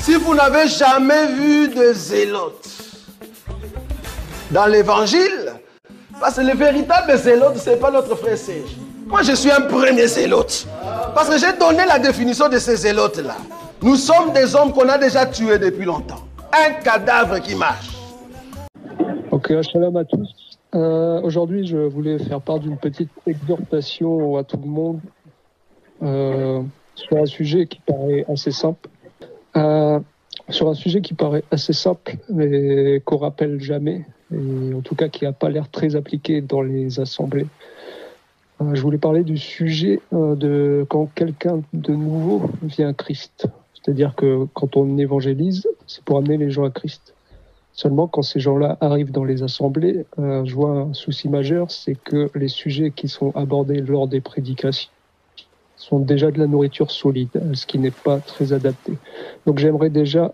Si vous n'avez jamais vu de zélotes dans l'évangile, parce que le véritable zélote, ce n'est pas notre frère Serge. Moi, je suis un premier zélote. Parce que j'ai donné la définition de ces zélotes-là. Nous sommes des hommes qu'on a déjà tués depuis longtemps. Un cadavre qui marche. Ok, shalom à tous. Aujourd'hui, je voulais faire part d'une petite exhortation à tout le monde sur un sujet qui paraît assez simple. Mais qu'on rappelle jamais, et en tout cas qui n'a pas l'air très appliqué dans les assemblées. Je voulais parler du sujet de quand quelqu'un de nouveau vient à Christ. C'est-à-dire que quand on évangélise, c'est pour amener les gens à Christ. Seulement, quand ces gens-là arrivent dans les assemblées, je vois un souci majeur, c'est que les sujets qui sont abordés lors des prédications sont déjà de la nourriture solide, ce qui n'est pas très adapté. Donc j'aimerais déjà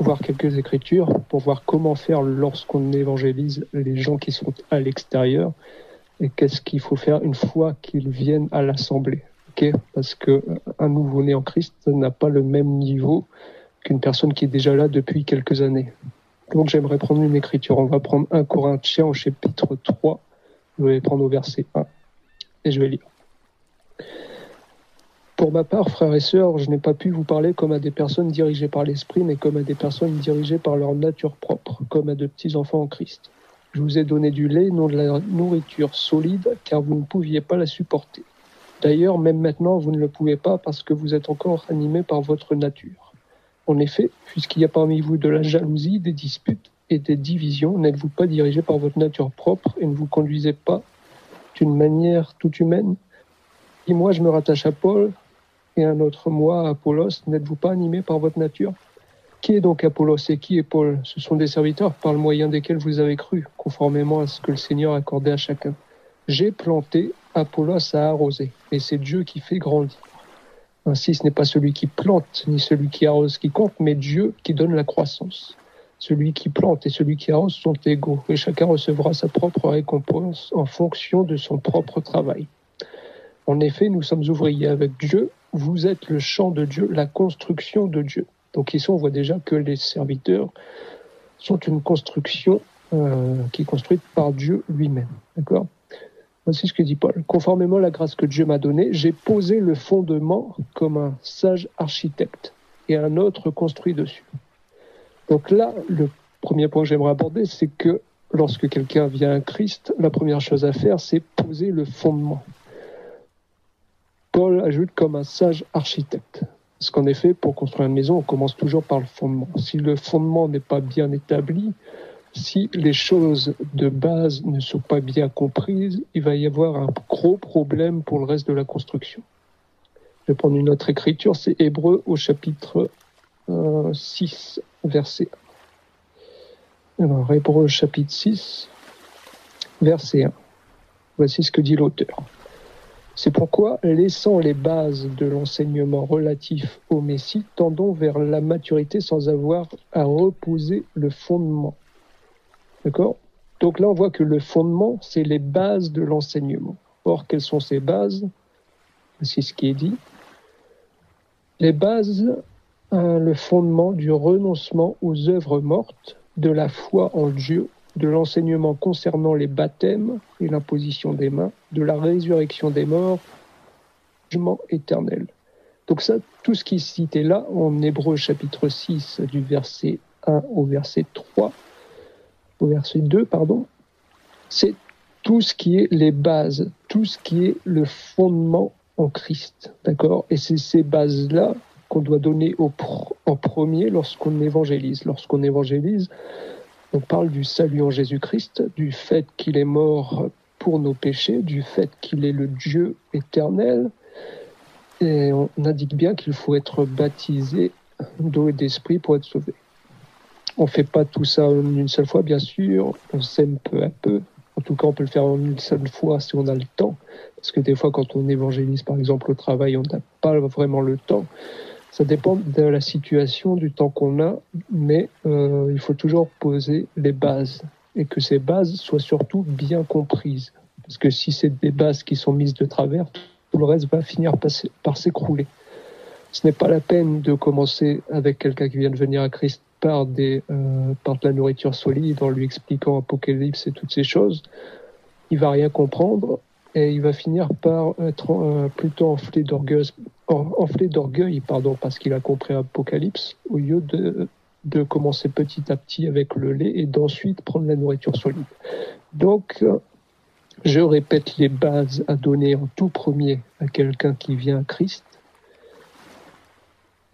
voir quelques écritures pour voir comment faire lorsqu'on évangélise les gens qui sont à l'extérieur et qu'est-ce qu'il faut faire une fois qu'ils viennent à l'assemblée. Okay, parce que un nouveau-né en Christ n'a pas le même niveau qu'une personne qui est déjà là depuis quelques années. Donc j'aimerais prendre une écriture. On va prendre 1 Corinthiens au chapitre 3. Je vais prendre au verset 1 et je vais lire. Pour ma part, frères et sœurs, je n'ai pas pu vous parler comme à des personnes dirigées par l'Esprit, mais comme à des personnes dirigées par leur nature propre, comme à de petits enfants en Christ. Je vous ai donné du lait, non de la nourriture solide, car vous ne pouviez pas la supporter. D'ailleurs, même maintenant, vous ne le pouvez pas parce que vous êtes encore animés par votre nature. En effet, puisqu'il y a parmi vous de la jalousie, des disputes et des divisions, n'êtes-vous pas dirigés par votre nature propre et ne vous conduisez pas d'une manière toute humaine? Si moi je me rattache à Paul et un autre moi à Apollos, n'êtes-vous pas animés par votre nature? Qui est donc Apollos et qui est Paul? Ce sont des serviteurs par le moyen desquels vous avez cru, conformément à ce que le Seigneur a accordé à chacun. J'ai planté, Apollos a arrosé, et c'est Dieu qui fait grandir. Ainsi, ce n'est pas celui qui plante, ni celui qui arrose qui compte, mais Dieu qui donne la croissance. Celui qui plante et celui qui arrose sont égaux, et chacun recevra sa propre récompense en fonction de son propre travail. En effet, nous sommes ouvriers avec Dieu, vous êtes le champ de Dieu, la construction de Dieu. Donc ici, on voit déjà que les serviteurs sont une construction qui est construite par Dieu lui-même. D'accord ? Voici ce que dit Paul. Conformément à la grâce que Dieu m'a donnée, j'ai posé le fondement comme un sage architecte et un autre construit dessus. Donc là, le premier point que j'aimerais aborder, c'est que lorsque quelqu'un vient à Christ, la première chose à faire, c'est poser le fondement. Paul ajoute comme un sage architecte. Parce qu'en effet, pour construire une maison, on commence toujours par le fondement. Si le fondement n'est pas bien établi, si les choses de base ne sont pas bien comprises, il va y avoir un gros problème pour le reste de la construction. Je vais prendre une autre écriture, c'est Hébreux au chapitre 6, verset 1. Alors, Hébreux chapitre 6, verset 1. Voici ce que dit l'auteur. C'est pourquoi, laissant les bases de l'enseignement relatif au Messie, tendons vers la maturité sans avoir à reposer le fondement. D'accord ? Donc là, on voit que le fondement, c'est les bases de l'enseignement. Or, quelles sont ces bases ? Voici ce qui est dit. Les bases, le fondement du renoncement aux œuvres mortes, de la foi en Dieu, de l'enseignement concernant les baptêmes et l'imposition des mains, de la résurrection des morts, jugement éternel. Donc ça, tout ce qui est cité là, en Hébreux chapitre 6, du verset 1 au verset 3, au verset 2, c'est tout ce qui est les bases, tout ce qui est le fondement en Christ, d'accord ? Et c'est ces bases-là qu'on doit donner en premier lorsqu'on évangélise. Lorsqu'on évangélise, on parle du salut en Jésus-Christ, du fait qu'il est mort pour nos péchés, du fait qu'il est le Dieu éternel, et on indique bien qu'il faut être baptisé d'eau et d'esprit pour être sauvé. On ne fait pas tout ça en une seule fois, bien sûr. On sème peu à peu. En tout cas, on peut le faire en une seule fois si on a le temps. Parce que des fois, quand on évangélise, par exemple, au travail, on n'a pas vraiment le temps. Ça dépend de la situation, du temps qu'on a. Mais il faut toujours poser les bases. Et que ces bases soient surtout bien comprises. Parce que si c'est des bases qui sont mises de travers, tout le reste va finir par s'écrouler. Ce n'est pas la peine de commencer avec quelqu'un qui vient de venir à Christ par de la nourriture solide, en lui expliquant Apocalypse et toutes ces choses. Il va rien comprendre et il va finir par être plutôt enflé d'orgueil, parce qu'il a compris Apocalypse, au lieu de commencer petit à petit avec le lait et d'ensuite prendre la nourriture solide. Donc, je répète les bases à donner en tout premier à quelqu'un qui vient à Christ.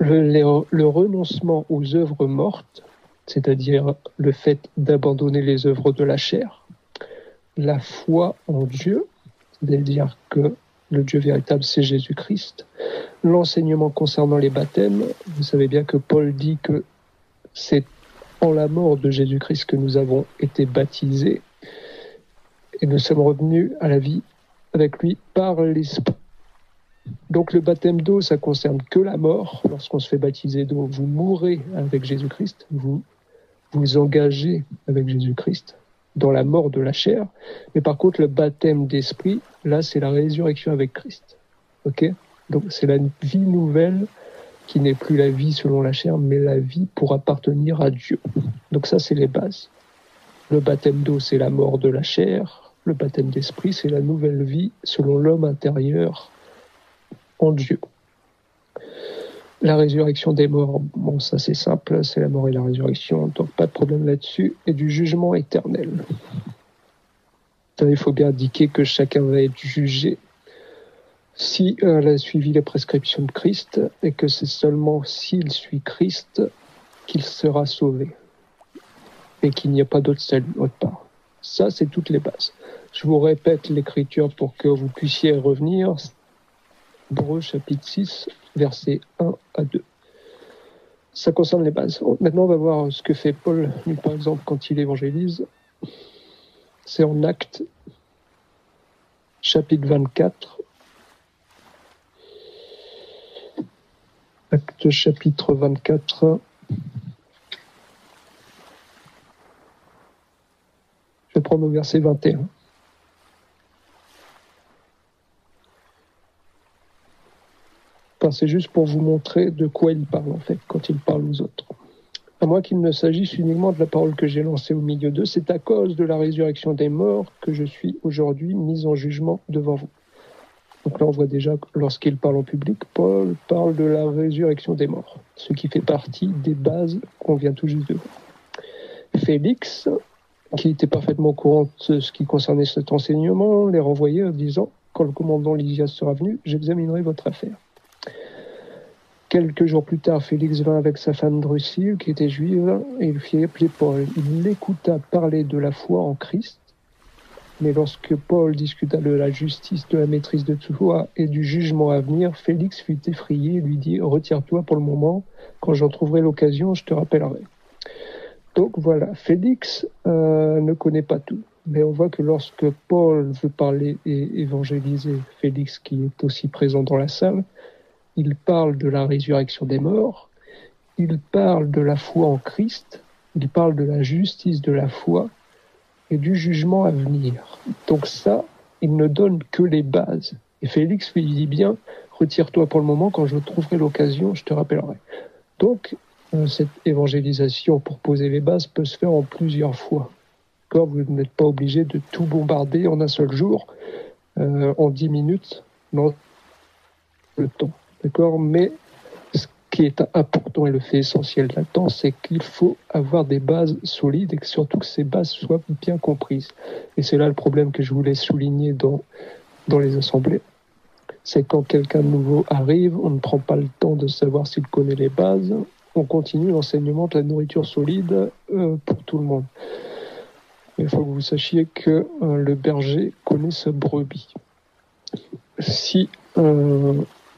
Le renoncement aux œuvres mortes, c'est-à-dire le fait d'abandonner les œuvres de la chair, la foi en Dieu, c'est-à-dire que le Dieu véritable c'est Jésus-Christ, l'enseignement concernant les baptêmes, vous savez bien que Paul dit que c'est en la mort de Jésus-Christ que nous avons été baptisés et nous sommes revenus à la vie avec lui par l'Esprit. Donc le baptême d'eau, ça concerne que la mort. Lorsqu'on se fait baptiser d'eau, vous mourrez avec Jésus-Christ, vous vous engagez avec Jésus-Christ dans la mort de la chair. Mais par contre, le baptême d'esprit, là, c'est la résurrection avec Christ. Ok ? Donc c'est la vie nouvelle qui n'est plus la vie selon la chair, mais la vie pour appartenir à Dieu. Donc ça, c'est les bases. Le baptême d'eau, c'est la mort de la chair. Le baptême d'esprit, c'est la nouvelle vie selon l'homme intérieur en Dieu. La résurrection des morts, bon, ça c'est simple, c'est la mort et la résurrection, donc pas de problème là-dessus, et du jugement éternel. Il faut bien indiquer que chacun va être jugé si elle a suivi les prescriptions de Christ, et que c'est seulement s'il suit Christ qu'il sera sauvé, et qu'il n'y a pas d'autre salut autre part. Ça, c'est toutes les bases. Je vous répète l'écriture pour que vous puissiez revenir. Hébreux chapitre 6, versets 1 à 2. Ça concerne les bases. Maintenant, on va voir ce que fait Paul, lui, par exemple, quand il évangélise. C'est en Actes, chapitre 24. Actes, chapitre 24. Je vais prendre au verset 21. C'est juste pour vous montrer de quoi il parle, en fait, quand il parle aux autres. À moins qu'il ne s'agisse uniquement de la parole que j'ai lancée au milieu d'eux, c'est à cause de la résurrection des morts que je suis aujourd'hui mis en jugement devant vous. Donc là, on voit déjà, lorsqu'il parle en public, Paul parle de la résurrection des morts, ce qui fait partie des bases qu'on vient tout juste de voir. Félix, qui était parfaitement au courant de ce qui concernait cet enseignement, les renvoyait en disant « Quand le commandant Lysias sera venu, j'examinerai votre affaire. » Quelques jours plus tard, Félix vint avec sa femme Drusille, qui était juive, et il fit appeler Paul. Il l'écouta parler de la foi en Christ, mais lorsque Paul discuta de la justice, de la maîtrise de toi et du jugement à venir, Félix fut effrayé et lui dit « Retire-toi pour le moment, quand j'en trouverai l'occasion, je te rappellerai. » Donc voilà, Félix ne connaît pas tout, mais on voit que lorsque Paul veut parler et évangéliser Félix, qui est aussi présent dans la salle, il parle de la résurrection des morts, il parle de la foi en Christ, il parle de la justice de la foi et du jugement à venir. Donc ça, il ne donne que les bases. Et Félix lui dit bien, retire-toi pour le moment, quand je trouverai l'occasion, je te rappellerai. Donc, cette évangélisation pour poser les bases peut se faire en plusieurs fois. D'accord ? Vous n'êtes pas obligé de tout bombarder en un seul jour, en 10 minutes, non, le temps. D'accord ? Mais ce qui est important et le fait essentiel là-dedans, c'est qu'il faut avoir des bases solides et que surtout que ces bases soient bien comprises. Et c'est là le problème que je voulais souligner dans les assemblées. C'est quand quelqu'un de nouveau arrive, on ne prend pas le temps de savoir s'il connaît les bases, on continue l'enseignement de la nourriture solide pour tout le monde. Il faut que vous sachiez que le berger connaît sa brebis. Si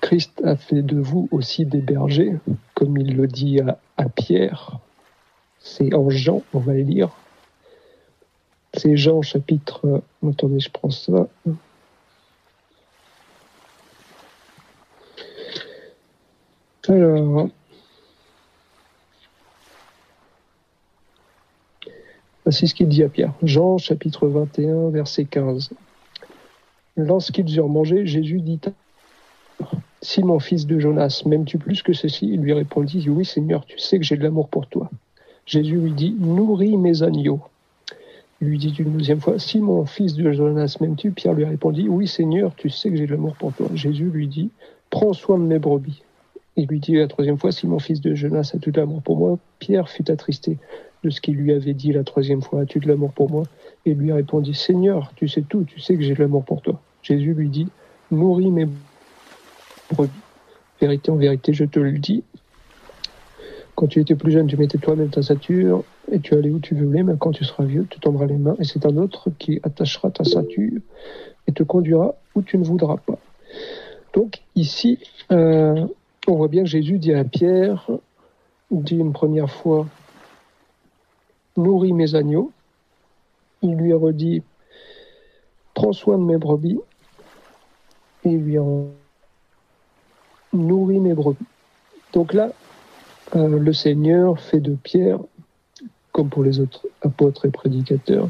Christ a fait de vous aussi des bergers, comme il le dit à Pierre, c'est en Jean, on va le lire. C'est Jean chapitre... attendez, je prends ça. Alors... voici ce qu'il dit à Pierre. Jean chapitre 21, verset 15. Lorsqu'ils eurent mangé, Jésus dit Simon, fils de Jonas, m'aimes-tu plus que ceci? Il lui répondit, oui Seigneur, tu sais que j'ai de l'amour pour toi. Jésus lui dit, nourris mes agneaux. Il lui dit une deuxième fois, Simon, fils de Jonas, m'aimes-tu? Pierre lui répondit, oui Seigneur, tu sais que j'ai de l'amour pour toi. Jésus lui dit, prends soin de mes brebis. Il lui dit la troisième fois, Simon, fils de Jonas, as-tu de l'amour pour moi? Pierre fut attristé de ce qu'il lui avait dit la troisième fois, as-tu de l'amour pour moi? Et lui répondit, Seigneur, tu sais tout, tu sais que j'ai de l'amour pour toi. Jésus lui dit, nourris mes brebis. Vérité, en vérité, je te le dis. Quand tu étais plus jeune, tu mettais toi-même ta ceinture et tu allais où tu voulais, mais quand tu seras vieux, tu tendras les mains et c'est un autre qui attachera ta ceinture et te conduira où tu ne voudras pas. Donc ici, on voit bien que Jésus dit à Pierre, dit une première fois, nourris mes agneaux. Il lui a redit, prends soin de mes brebis. Et il lui a nourri mes brebis. Donc là, le Seigneur fait de Pierre, comme pour les autres apôtres et prédicateurs,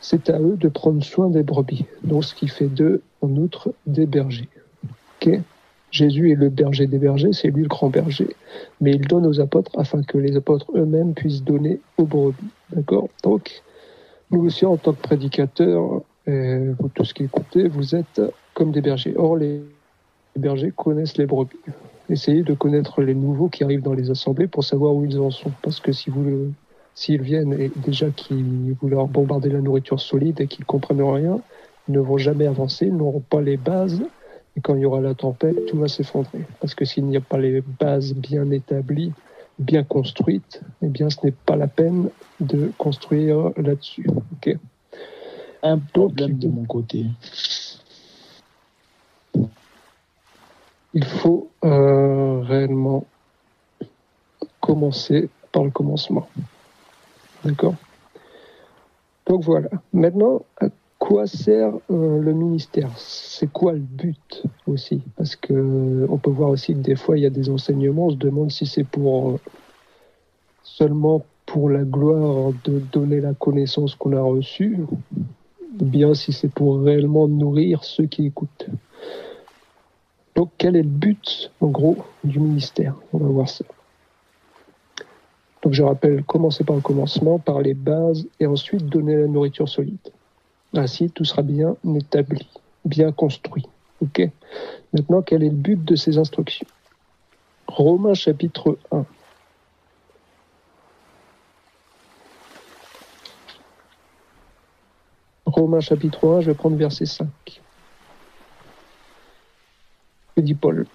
c'est à eux de prendre soin des brebis. Donc ce qui fait d'eux, en outre, des bergers. Okay. Jésus est le berger des bergers, c'est lui le grand berger. Mais il donne aux apôtres afin que les apôtres eux-mêmes puissent donner aux brebis. D'accord? Donc, nous aussi, en tant que prédicateurs, vous tous qui écoutez, vous êtes comme des bergers. Or, les bergers connaissent les brebis. Essayez de connaître les nouveaux qui arrivent dans les assemblées pour savoir où ils en sont. Parce que s'ils viennent et déjà qu'ils vous leur bombardez la nourriture solide et qu'ils ne comprennent rien, ils ne vont jamais avancer, ils n'auront pas les bases. Et quand il y aura la tempête, tout va s'effondrer. Parce que s'il n'y a pas les bases bien établies, bien construites, eh bien ce n'est pas la peine de construire là-dessus. Okay. Un problème de mon côté. Il faut réellement commencer par le commencement. D'accord? Donc voilà. Maintenant, à quoi sert le ministère? C'est quoi le but aussi? Parce que on peut voir aussi que des fois, il y a des enseignements, on se demande si c'est pour seulement pour la gloire de donner la connaissance qu'on a reçue, ou bien si c'est pour réellement nourrir ceux qui écoutent. Donc, quel est le but, en gros, du ministère? On va voir ça. Donc, je rappelle, commencer par le commencement, par les bases, et ensuite donner la nourriture solide. Ainsi, tout sera bien établi, bien construit. Ok. Maintenant, quel est le but de ces instructions? Romains chapitre 1. Romains chapitre 1, je vais prendre verset 5. Que dit Paul?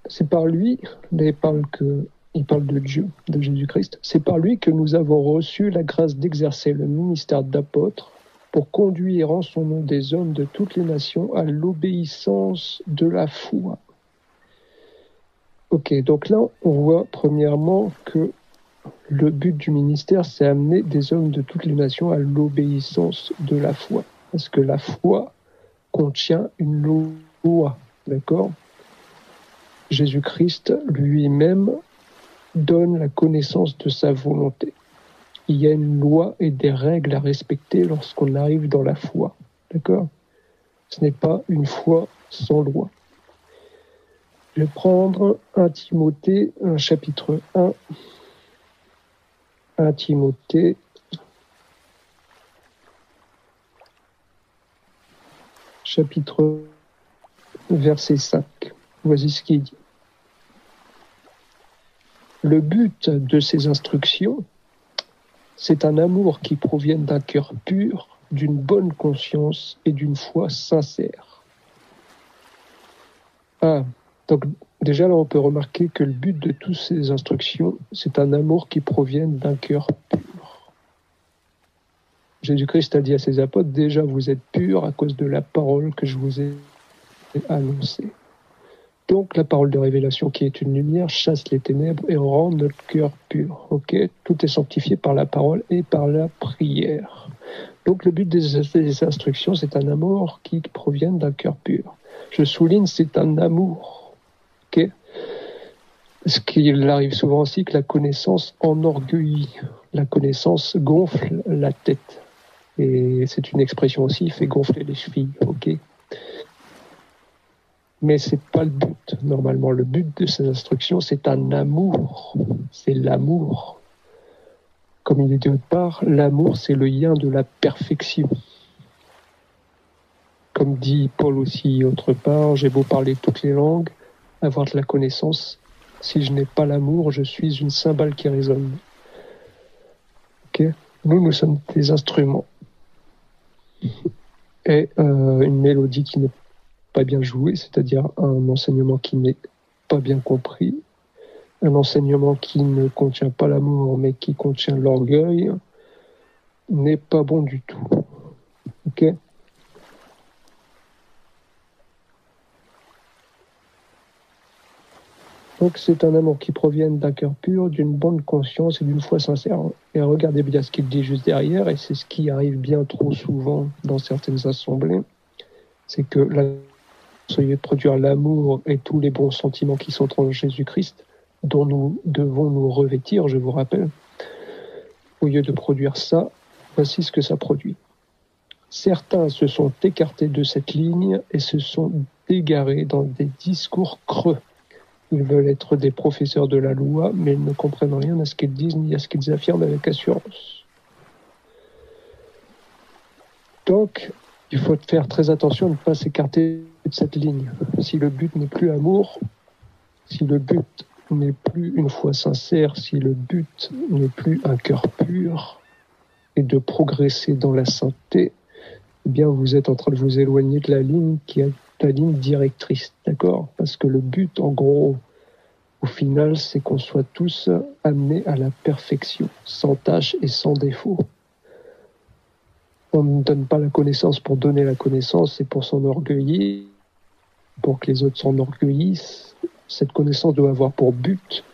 C'est par lui, il parle de Dieu, de Jésus-Christ, c'est par lui que nous avons reçu la grâce d'exercer le ministère d'apôtre pour conduire en son nom des hommes de toutes les nations à l'obéissance de la foi. Ok, donc là, on voit premièrement que le but du ministère, c'est amener des hommes de toutes les nations à l'obéissance de la foi. Parce que la foi contient une loi, d'accord? Jésus-Christ lui-même donne la connaissance de sa volonté. Il y a une loi et des règles à respecter lorsqu'on arrive dans la foi, d'accord? Ce n'est pas une foi sans loi. Je vais prendre 1 Timothée, chapitre 1. 1 Timothée, chapitre verset 5. Voici ce qu'il dit. Le but de ces instructions, c'est un amour qui provienne d'un cœur pur, d'une bonne conscience et d'une foi sincère. Donc déjà là on peut remarquer que le but de toutes ces instructions, c'est un amour qui provienne d'un cœur pur. Jésus-Christ a dit à ses apôtres, déjà vous êtes purs à cause de la parole que je vous ai annoncée. Donc la parole de révélation qui est une lumière chasse les ténèbres et rend notre cœur pur. Ok, tout est sanctifié par la parole et par la prière. Donc le but des instructions, c'est un amour qui provient d'un cœur pur. Je souligne, c'est un amour. Ok. Ce qu'il arrive souvent aussi que la connaissance enorgueillit, la connaissance gonfle la tête. Et c'est une expression aussi, il fait gonfler les chevilles. Ok. Mais c'est pas le but. Normalement, le but de ces instructions, c'est un amour. C'est l'amour. Comme il est dit autre part, l'amour, c'est le yin de la perfection. Comme dit Paul aussi autre part, j'ai beau parler toutes les langues, avoir de la connaissance, si je n'ai pas l'amour, je suis une cymbale qui résonne. Ok ? Nous sommes des instruments. Et une mélodie qui n'est pas bien jouée, c'est-à-dire un enseignement qui n'est pas bien compris, un enseignement qui ne contient pas l'amour mais qui contient l'orgueil, n'est pas bon du tout. Ok ? Donc c'est un amour qui provient d'un cœur pur, d'une bonne conscience et d'une foi sincère. Et regardez bien ce qu'il dit juste derrière, et c'est ce qui arrive bien trop souvent dans certaines assemblées, c'est que au lieu de produire l'amour et tous les bons sentiments qui sont en Jésus-Christ, dont nous devons nous revêtir, je vous rappelle, au lieu de produire ça, voici ce que ça produit. Certains se sont écartés de cette ligne et se sont égarés dans des discours creux. Ils veulent être des professeurs de la loi, mais ils ne comprennent rien à ce qu'ils disent ni à ce qu'ils affirment avec assurance. Donc, il faut faire très attention à ne pas s'écarter de cette ligne. Si le but n'est plus amour, si le but n'est plus une foi sincère, si le but n'est plus un cœur pur et de progresser dans la sainteté, eh bien, vous êtes en train de vous éloigner de la ligne qui est la ligne directrice, d'accord ? Parce que le but, en gros, au final, c'est qu'on soit tous amenés à la perfection, sans tâche et sans défaut. On ne donne pas la connaissance pour donner la connaissance et pour s'enorgueillir, pour que les autres s'enorgueillissent. Cette connaissance doit avoir pour but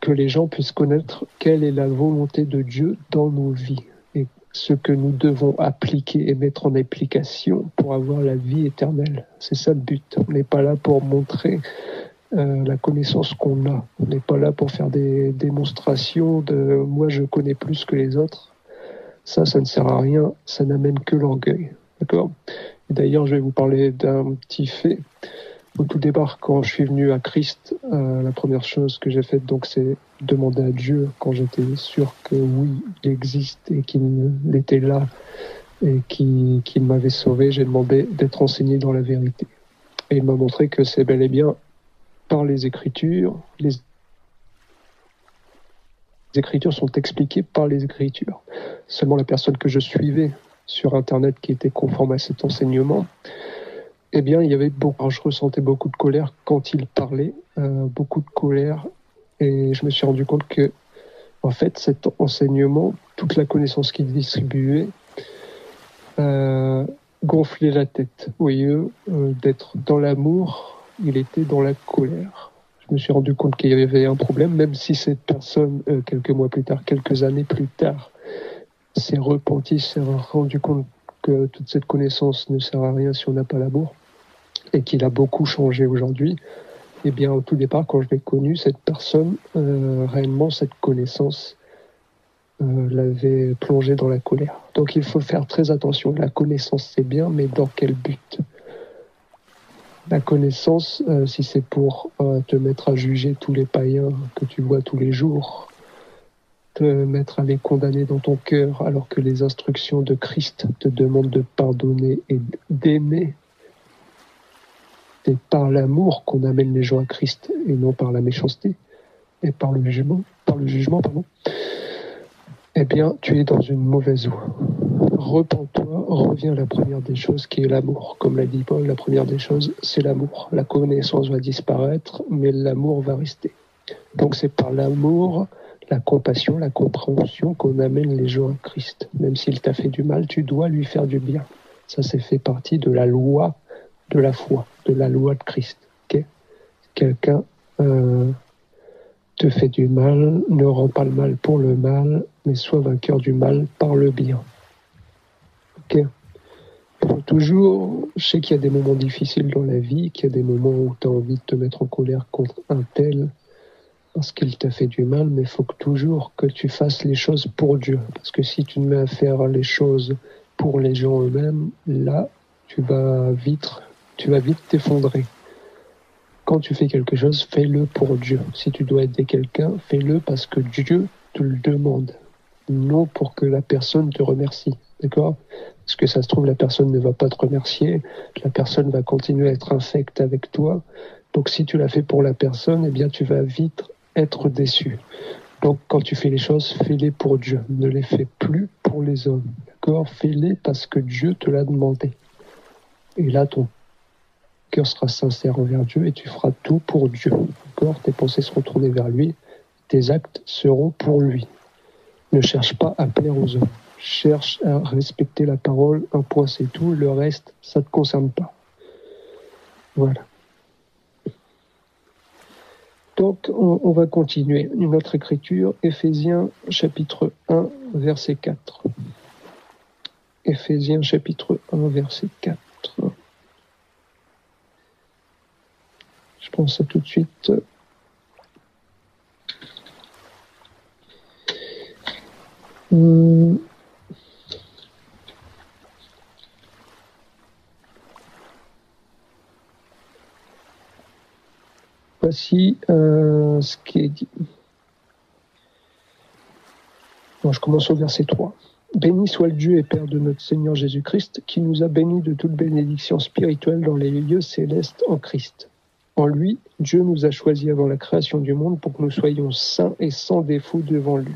que les gens puissent connaître quelle est la volonté de Dieu dans nos vies et ce que nous devons appliquer et mettre en application pour avoir la vie éternelle. C'est ça le but. On n'est pas là pour montrer la connaissance qu'on a. On n'est pas là pour faire des démonstrations de « moi je connais plus que les autres ». Ça ne sert à rien, ça n'amène que l'orgueil. D'accord ? Et d'ailleurs, je vais vous parler d'un petit fait. Au tout départ, quand je suis venu à Christ, la première chose que j'ai faite, donc, c'est demander à Dieu, quand j'étais sûr que oui, il existe et qu'il était là et qu'il m'avait sauvé, j'ai demandé d'être enseigné dans la vérité. Et il m'a montré que c'est bel et bien par les Écritures. Les Écritures sont expliquées par les Écritures. Seulement la personne que je suivais sur Internet qui était conforme à cet enseignement, eh bien, il y avait je ressentais beaucoup de colère quand il parlait, beaucoup de colère, et je me suis rendu compte que, en fait, cet enseignement, toute la connaissance qu'il distribuait, gonflait la tête. Au lieu d'être dans l'amour, il était dans la colère. Je me suis rendu compte qu'il y avait un problème, même si cette personne, quelques mois plus tard, quelques années plus tard, s'est repentie, s'est rendu compte que toute cette connaissance ne sert à rien si on n'a pas l'amour, et qu'il a beaucoup changé aujourd'hui. Eh bien, au tout départ, quand je l'ai connu, cette personne, réellement, cette connaissance l'avait plongé dans la colère. Donc, il faut faire très attention. La connaissance, c'est bien, mais dans quel but ? La connaissance, si c'est pour te mettre à juger tous les païens que tu vois tous les jours, te mettre à les condamner dans ton cœur, alors que les instructions de Christ te demandent de pardonner et d'aimer. C'est par l'amour qu'on amène les gens à Christ, et non par la méchanceté, et par le jugement, eh bien, tu es dans une mauvaise voie. Repens-toi, reviens à la première des choses qui est l'amour. Comme l'a dit Paul, la première des choses, c'est l'amour. La connaissance va disparaître, mais l'amour va rester. Donc c'est par l'amour, la compassion, la compréhension qu'on amène les gens à Christ. Même s'il t'a fait du mal, tu dois lui faire du bien. Ça, c'est fait partie de la loi de la foi, de la loi de Christ. Okay ? Quelqu'un te fait du mal, ne rend pas le mal pour le mal, mais sois vainqueur du mal par le bien. Ok ? Il faut toujours, je sais qu'il y a des moments difficiles dans la vie, qu'il y a des moments où tu as envie de te mettre en colère contre un tel parce qu'il t'a fait du mal, mais il faut toujours que tu fasses les choses pour Dieu. Parce que si tu te mets à faire les choses pour les gens eux-mêmes, là, tu vas vite tu vas vite t'effondrer. Quand tu fais quelque chose, fais-le pour Dieu. Si tu dois aider quelqu'un, fais-le parce que Dieu te le demande, non pour que la personne te remercie. D'accord ? Parce que ça se trouve, la personne ne va pas te remercier, la personne va continuer à être infecte avec toi. Donc si tu l'as fait pour la personne, eh bien tu vas vite être déçu. Donc quand tu fais les choses, fais-les pour Dieu. Ne les fais plus pour les hommes. D'accord ? Fais-les parce que Dieu te l'a demandé. Et là, ton cœur sera sincère envers Dieu et tu feras tout pour Dieu. D'accord ? Tes pensées seront tournées vers lui, tes actes seront pour lui. Ne cherche pas à plaire aux hommes. Cherche à respecter la parole, un point c'est tout, le reste, ça ne te concerne pas. Voilà. Donc, on va continuer. Une autre écriture, Éphésiens chapitre 1, verset 4. Éphésiens chapitre 1, verset 4. Je pense à tout de suite. Voici ce qui est dit. Bon, je commence au verset 3. Béni soit le Dieu et Père de notre Seigneur Jésus-Christ, qui nous a bénis de toute bénédiction spirituelle dans les lieux célestes en Christ. En lui, Dieu nous a choisis avant la création du monde pour que nous soyons saints et sans défaut devant lui.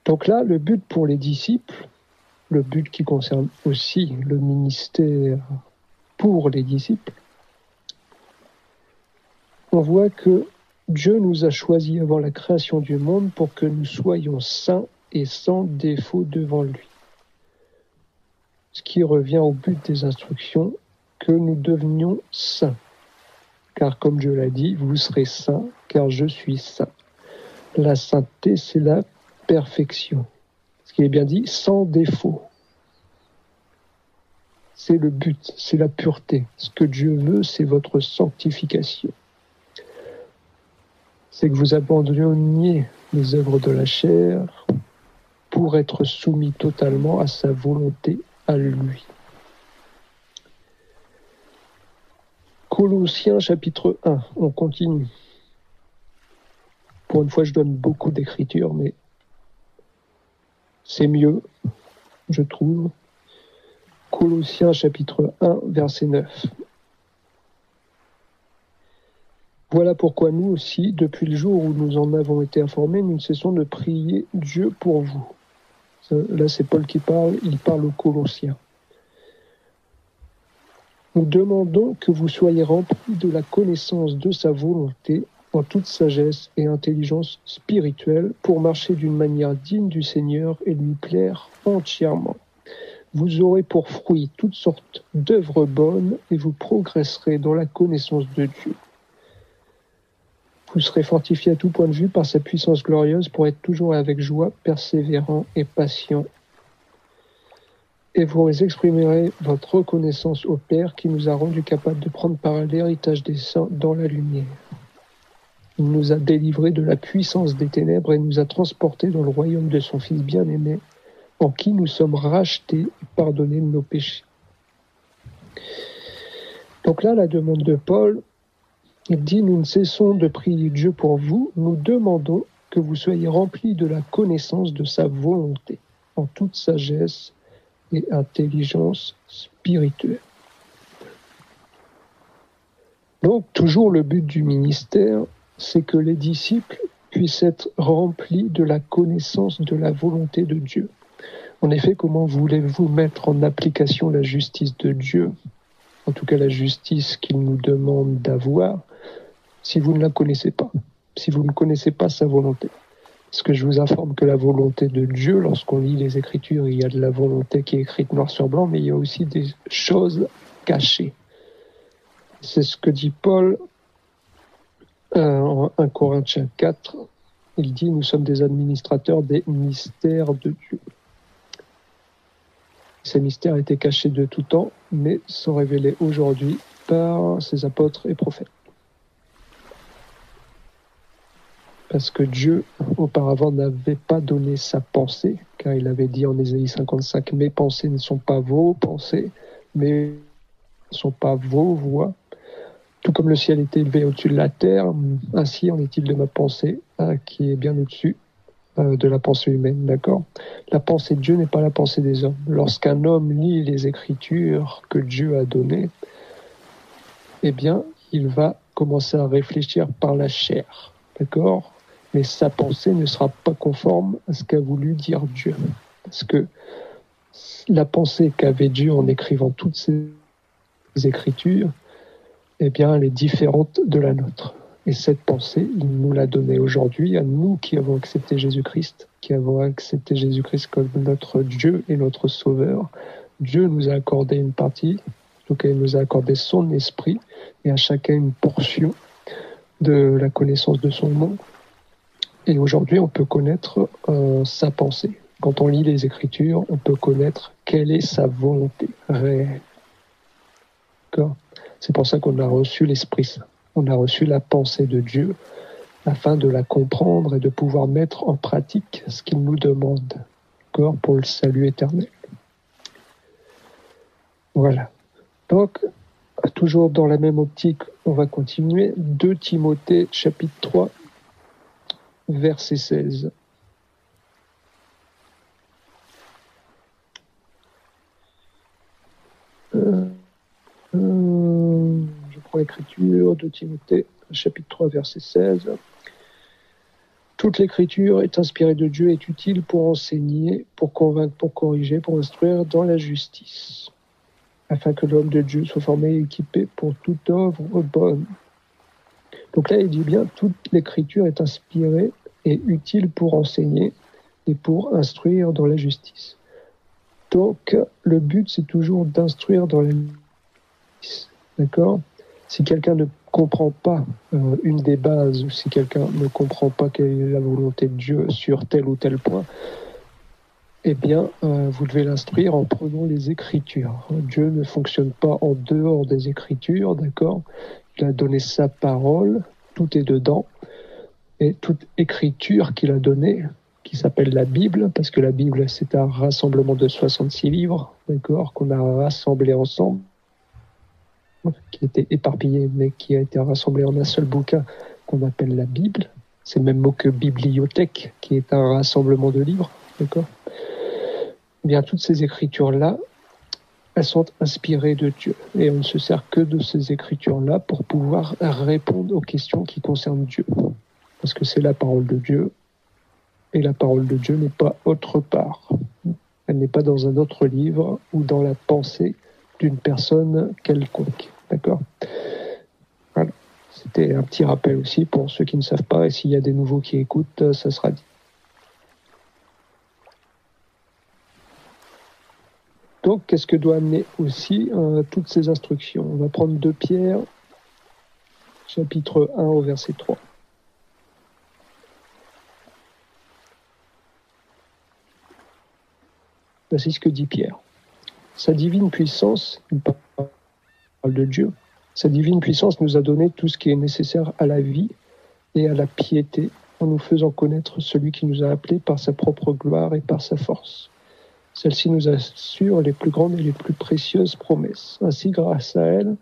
Donc là, le but pour les disciples, le but qui concerne aussi le ministère pour les disciples, on voit que Dieu nous a choisis avant la création du monde pour que nous soyons saints et sans défaut devant lui. Ce qui revient au but des instructions, que nous devenions saints. Car comme Dieu l'a dit, vous serez saints, car je suis saint. La sainteté, c'est la perfection. Ce qui est bien dit, sans défaut. C'est le but, c'est la pureté. Ce que Dieu veut, c'est votre sanctification. C'est que vous abandonniez les œuvres de la chair pour être soumis totalement à sa volonté, à lui. Colossiens chapitre 1, on continue. Pour une fois, je donne beaucoup d'écriture, mais c'est mieux, je trouve. Colossiens chapitre 1, verset 9. Voilà pourquoi nous aussi, depuis le jour où nous en avons été informés, nous ne cessons de prier Dieu pour vous. Là, c'est Paul qui parle, il parle aux Colossiens. Nous demandons que vous soyez remplis de la connaissance de sa volonté, en toute sagesse et intelligence spirituelle, pour marcher d'une manière digne du Seigneur et lui plaire entièrement. Vous aurez pour fruit toutes sortes d'œuvres bonnes et vous progresserez dans la connaissance de Dieu. Vous serez fortifiés à tout point de vue par sa puissance glorieuse pour être toujours avec joie, persévérant et patient. Et vous exprimerez votre reconnaissance au Père qui nous a rendus capables de prendre part à l'héritage des saints dans la lumière. Il nous a délivrés de la puissance des ténèbres et nous a transportés dans le royaume de son Fils bien-aimé, en qui nous sommes rachetés et pardonnés de nos péchés. Donc là, la demande de Paul, il dit « Nous ne cessons de prier Dieu pour vous, nous demandons que vous soyez remplis de la connaissance de sa volonté, en toute sagesse et intelligence spirituelle. » Donc, toujours le but du ministère, c'est que les disciples puissent être remplis de la connaissance de la volonté de Dieu. En effet, comment voulez-vous mettre en application la justice de Dieu, en tout cas la justice qu'il nous demande d'avoir, si vous ne la connaissez pas, si vous ne connaissez pas sa volonté? Parce que je vous informe que la volonté de Dieu, lorsqu'on lit les Écritures, il y a de la volonté qui est écrite noir sur blanc, mais il y a aussi des choses cachées. C'est ce que dit Paul en 1 Corinthiens 4. Il dit « Nous sommes des administrateurs des mystères de Dieu ». Ces mystères étaient cachés de tout temps, mais sont révélés aujourd'hui par ses apôtres et prophètes. Parce que Dieu, auparavant, n'avait pas donné sa pensée, car il avait dit en Ésaïe 55, « Mes pensées ne sont pas vos pensées, mais ne sont pas vos voix. Tout comme le ciel est élevé au-dessus de la terre, ainsi en est-il de ma pensée, qui est bien au-dessus de la pensée humaine, d'accord ? La pensée de Dieu n'est pas la pensée des hommes. Lorsqu'un homme lit les Écritures que Dieu a données, eh bien, il va commencer à réfléchir par la chair, d'accord ? Mais sa pensée ne sera pas conforme à ce qu'a voulu dire Dieu. Parce que la pensée qu'avait Dieu en écrivant toutes ces Écritures, eh bien, elle est différente de la nôtre. Et cette pensée, il nous l'a donnée aujourd'hui à nous qui avons accepté Jésus-Christ, qui avons accepté Jésus-Christ comme notre Dieu et notre Sauveur. Dieu nous a accordé une partie, donc il nous a accordé son esprit, et à chacun une portion de la connaissance de son nom. Et aujourd'hui, on peut connaître sa pensée. Quand on lit les Écritures, on peut connaître quelle est sa volonté réelle. D'accord ? C'est pour ça qu'on a reçu l'Esprit Saint. On a reçu la pensée de Dieu afin de la comprendre et de pouvoir mettre en pratique ce qu'il nous demande, d'accord, pour le salut éternel. Voilà. Donc, toujours dans la même optique, on va continuer. 2 Timothée, chapitre 3, verset 16. Je prends l'écriture de Timothée, chapitre 3, verset 16. Toute l'écriture est inspirée de Dieu et est utile pour enseigner, pour convaincre, pour corriger, pour instruire dans la justice, afin que l'homme de Dieu soit formé et équipé pour toute œuvre bonne. Donc là, il dit bien, toute l'écriture est inspirée et utile pour enseigner et pour instruire dans la justice. Donc, le but, c'est toujours d'instruire dans la justice. D'accord ? Si quelqu'un ne comprend pas une des bases, ou si quelqu'un ne comprend pas quelle est la volonté de Dieu sur tel ou tel point, eh bien, vous devez l'instruire en prenant les Écritures. Dieu ne fonctionne pas en dehors des Écritures, d'accord ? Il a donné sa parole, tout est dedans, et toute Écriture qu'il a donnée, qui s'appelle la Bible, parce que la Bible, c'est un rassemblement de 66 livres, d'accord, qu'on a rassemblés ensemble, qui était éparpillé, mais qui a été rassemblé en un seul bouquin qu'on appelle la Bible. C'est le même mot que bibliothèque, qui est un rassemblement de livres, d'accord ? Eh bien, toutes ces écritures-là, elles sont inspirées de Dieu. Et on ne se sert que de ces écritures-là pour pouvoir répondre aux questions qui concernent Dieu. Parce que c'est la parole de Dieu, et la parole de Dieu n'est pas autre part. Elle n'est pas dans un autre livre ou dans la pensée d'une personne quelconque. D'accord ? Voilà. C'était un petit rappel aussi pour ceux qui ne savent pas, et s'il y a des nouveaux qui écoutent, ça sera dit. Donc, qu'est-ce que doit amener aussi toutes ces instructions ? On va prendre 2 Pierre, chapitre 1 au verset 3. Voici ce que dit Pierre. Sa divine puissance, il parle de Dieu, sa divine puissance nous a donné tout ce qui est nécessaire à la vie et à la piété, en nous faisant connaître celui qui nous a appelés par sa propre gloire et par sa force. Celle-ci nous assure les plus grandes et les plus précieuses promesses. Ainsi, grâce à elle,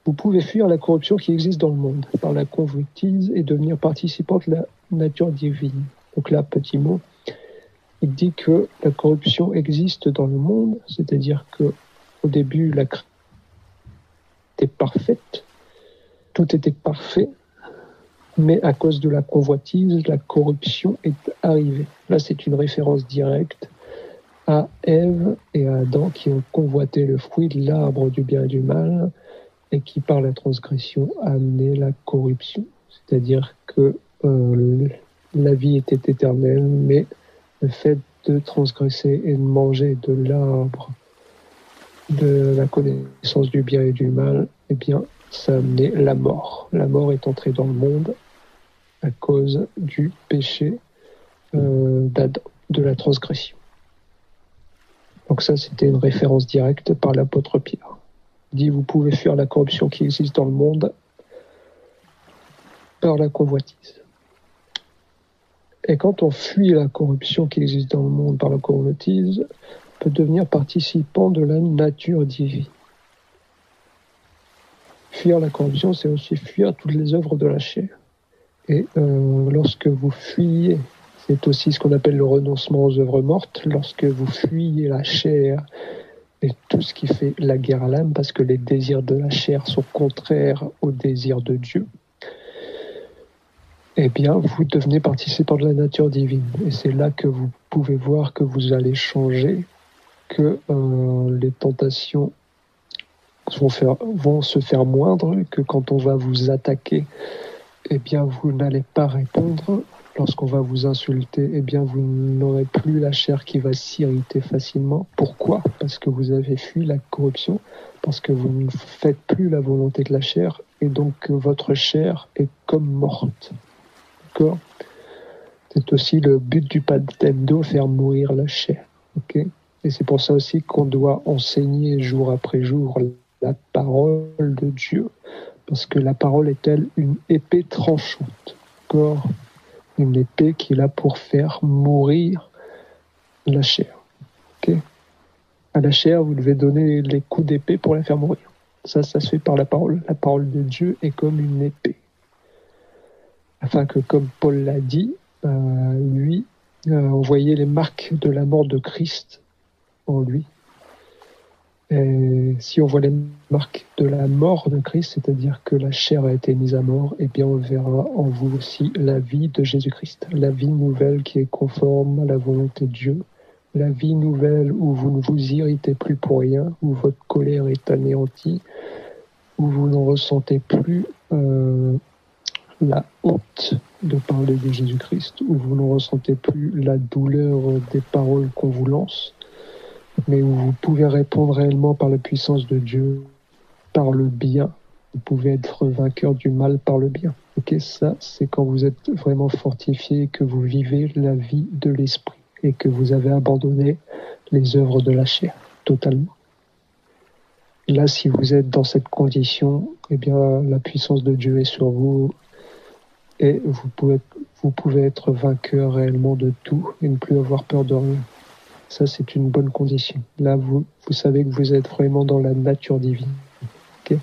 vous pouvez fuir la corruption qui existe dans le monde par la convoitise et devenir participant de la nature divine. Donc là, petit mot, il dit que la corruption existe dans le monde, c'est-à-dire que au début, la création était parfaite, tout était parfait, mais à cause de la convoitise, la corruption est arrivée. Là, c'est une référence directe à Ève et à Adam qui ont convoité le fruit de l'arbre du bien et du mal et qui, par la transgression, a amené la corruption. C'est-à-dire que la vie était éternelle, mais le fait de transgresser et de manger de l'arbre de la connaissance du bien et du mal, eh bien, ça a amené la mort. La mort est entrée dans le monde à cause du péché d'Adam, de la transgression. Donc ça, c'était une référence directe par l'apôtre Pierre. Il dit, vous pouvez fuir la corruption qui existe dans le monde par la convoitise. Et quand on fuit la corruption qui existe dans le monde par la convoitise, on peut devenir participant de la nature divine. fuir la corruption, c'est aussi fuir toutes les œuvres de la chair. Et lorsque vous fuyez, c'est aussi ce qu'on appelle le renoncement aux œuvres mortes, lorsque vous fuyez la chair et tout ce qui fait la guerre à l'âme, parce que les désirs de la chair sont contraires aux désirs de Dieu, eh bien, vous devenez participant de la nature divine. Et c'est là que vous pouvez voir que vous allez changer, que les tentations vont se faire moindre, que quand on va vous attaquer, eh bien, vous n'allez pas répondre. Lorsqu'on va vous insulter, eh bien, vous n'aurez plus la chair qui va s'irriter facilement. Pourquoi ? Parce que vous avez fui la corruption, parce que vous ne faites plus la volonté de la chair, et donc votre chair est comme morte. D'accord ? C'est aussi le but du baptême d'eau, faire mourir la chair. Okay ? Et c'est pour ça aussi qu'on doit enseigner jour après jour la parole de Dieu, parce que la parole est telle une épée tranchante. D'accord ? Une épée qui est là pour faire mourir la chair. Okay ? À la chair, vous devez donner les coups d'épée pour la faire mourir. Ça se fait par la parole. La parole de Dieu est comme une épée. Afin que, comme Paul l'a dit, lui, on voyait les marques de la mort de Christ en lui. Et si on voit les marques de la mort de Christ, c'est-à-dire que la chair a été mise à mort, eh bien on verra en vous aussi la vie de Jésus-Christ, la vie nouvelle qui est conforme à la volonté de Dieu, la vie nouvelle où vous ne vous irritez plus pour rien, où votre colère est anéantie, où vous n'en ressentez plus la honte de parler de Jésus-Christ, où vous ne ressentez plus la douleur des paroles qu'on vous lance, mais où vous pouvez répondre réellement par la puissance de Dieu, par le bien. Vous pouvez être vainqueur du mal par le bien. Ok, ça, c'est quand vous êtes vraiment fortifié, que vous vivez la vie de l'esprit et que vous avez abandonné les œuvres de la chair, totalement. Là, si vous êtes dans cette condition, eh bien, la puissance de Dieu est sur vous et vous pouvez être vainqueur réellement de tout et ne plus avoir peur de rien. Ça, c'est une bonne condition. Là, vous savez que vous êtes vraiment dans la nature divine. Okay ?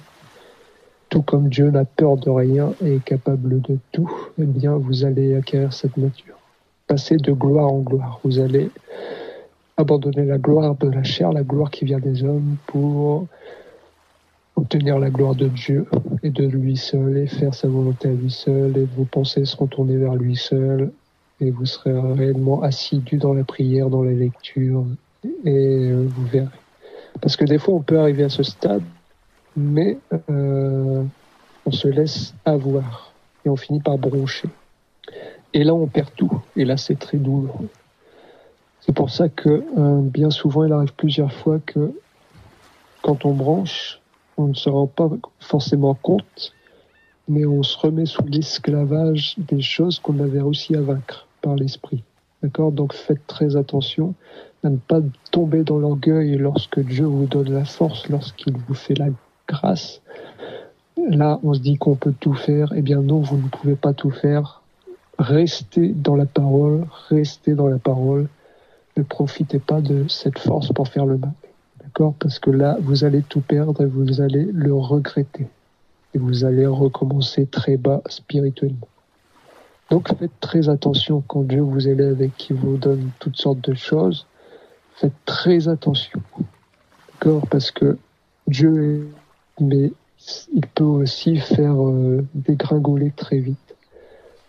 Tout comme Dieu n'a peur de rien et est capable de tout, eh bien, vous allez acquérir cette nature. Passer de gloire en gloire. Vous allez abandonner la gloire de la chair, la gloire qui vient des hommes, pour obtenir la gloire de Dieu et de lui seul, et faire sa volonté à lui seul, et vos pensées seront tournées vers lui seul, et vous serez réellement assidu dans la prière, dans la lecture, et vous verrez. Parce que des fois, on peut arriver à ce stade, mais on se laisse avoir, et on finit par broncher. Et là, on perd tout, et là, c'est très douloureux. C'est pour ça que bien souvent, il arrive plusieurs fois que quand on branche, on ne se rend pas forcément compte, mais on se remet sous l'esclavage des choses qu'on avait réussi à vaincre par l'esprit. D'accord ? Donc faites très attention à ne pas tomber dans l'orgueil lorsque Dieu vous donne la force, lorsqu'il vous fait la grâce. Là, on se dit qu'on peut tout faire. Eh bien non, vous ne pouvez pas tout faire. Restez dans la parole, restez dans la parole. Ne profitez pas de cette force pour faire le mal. D'accord ? Parce que là, vous allez tout perdre et vous allez le regretter. Et vous allez recommencer très bas spirituellement. Donc faites très attention quand Dieu vous élève et qu'il vous donne toutes sortes de choses. Faites très attention. D'accord ? Parce que Dieu mais il peut aussi faire dégringoler très vite.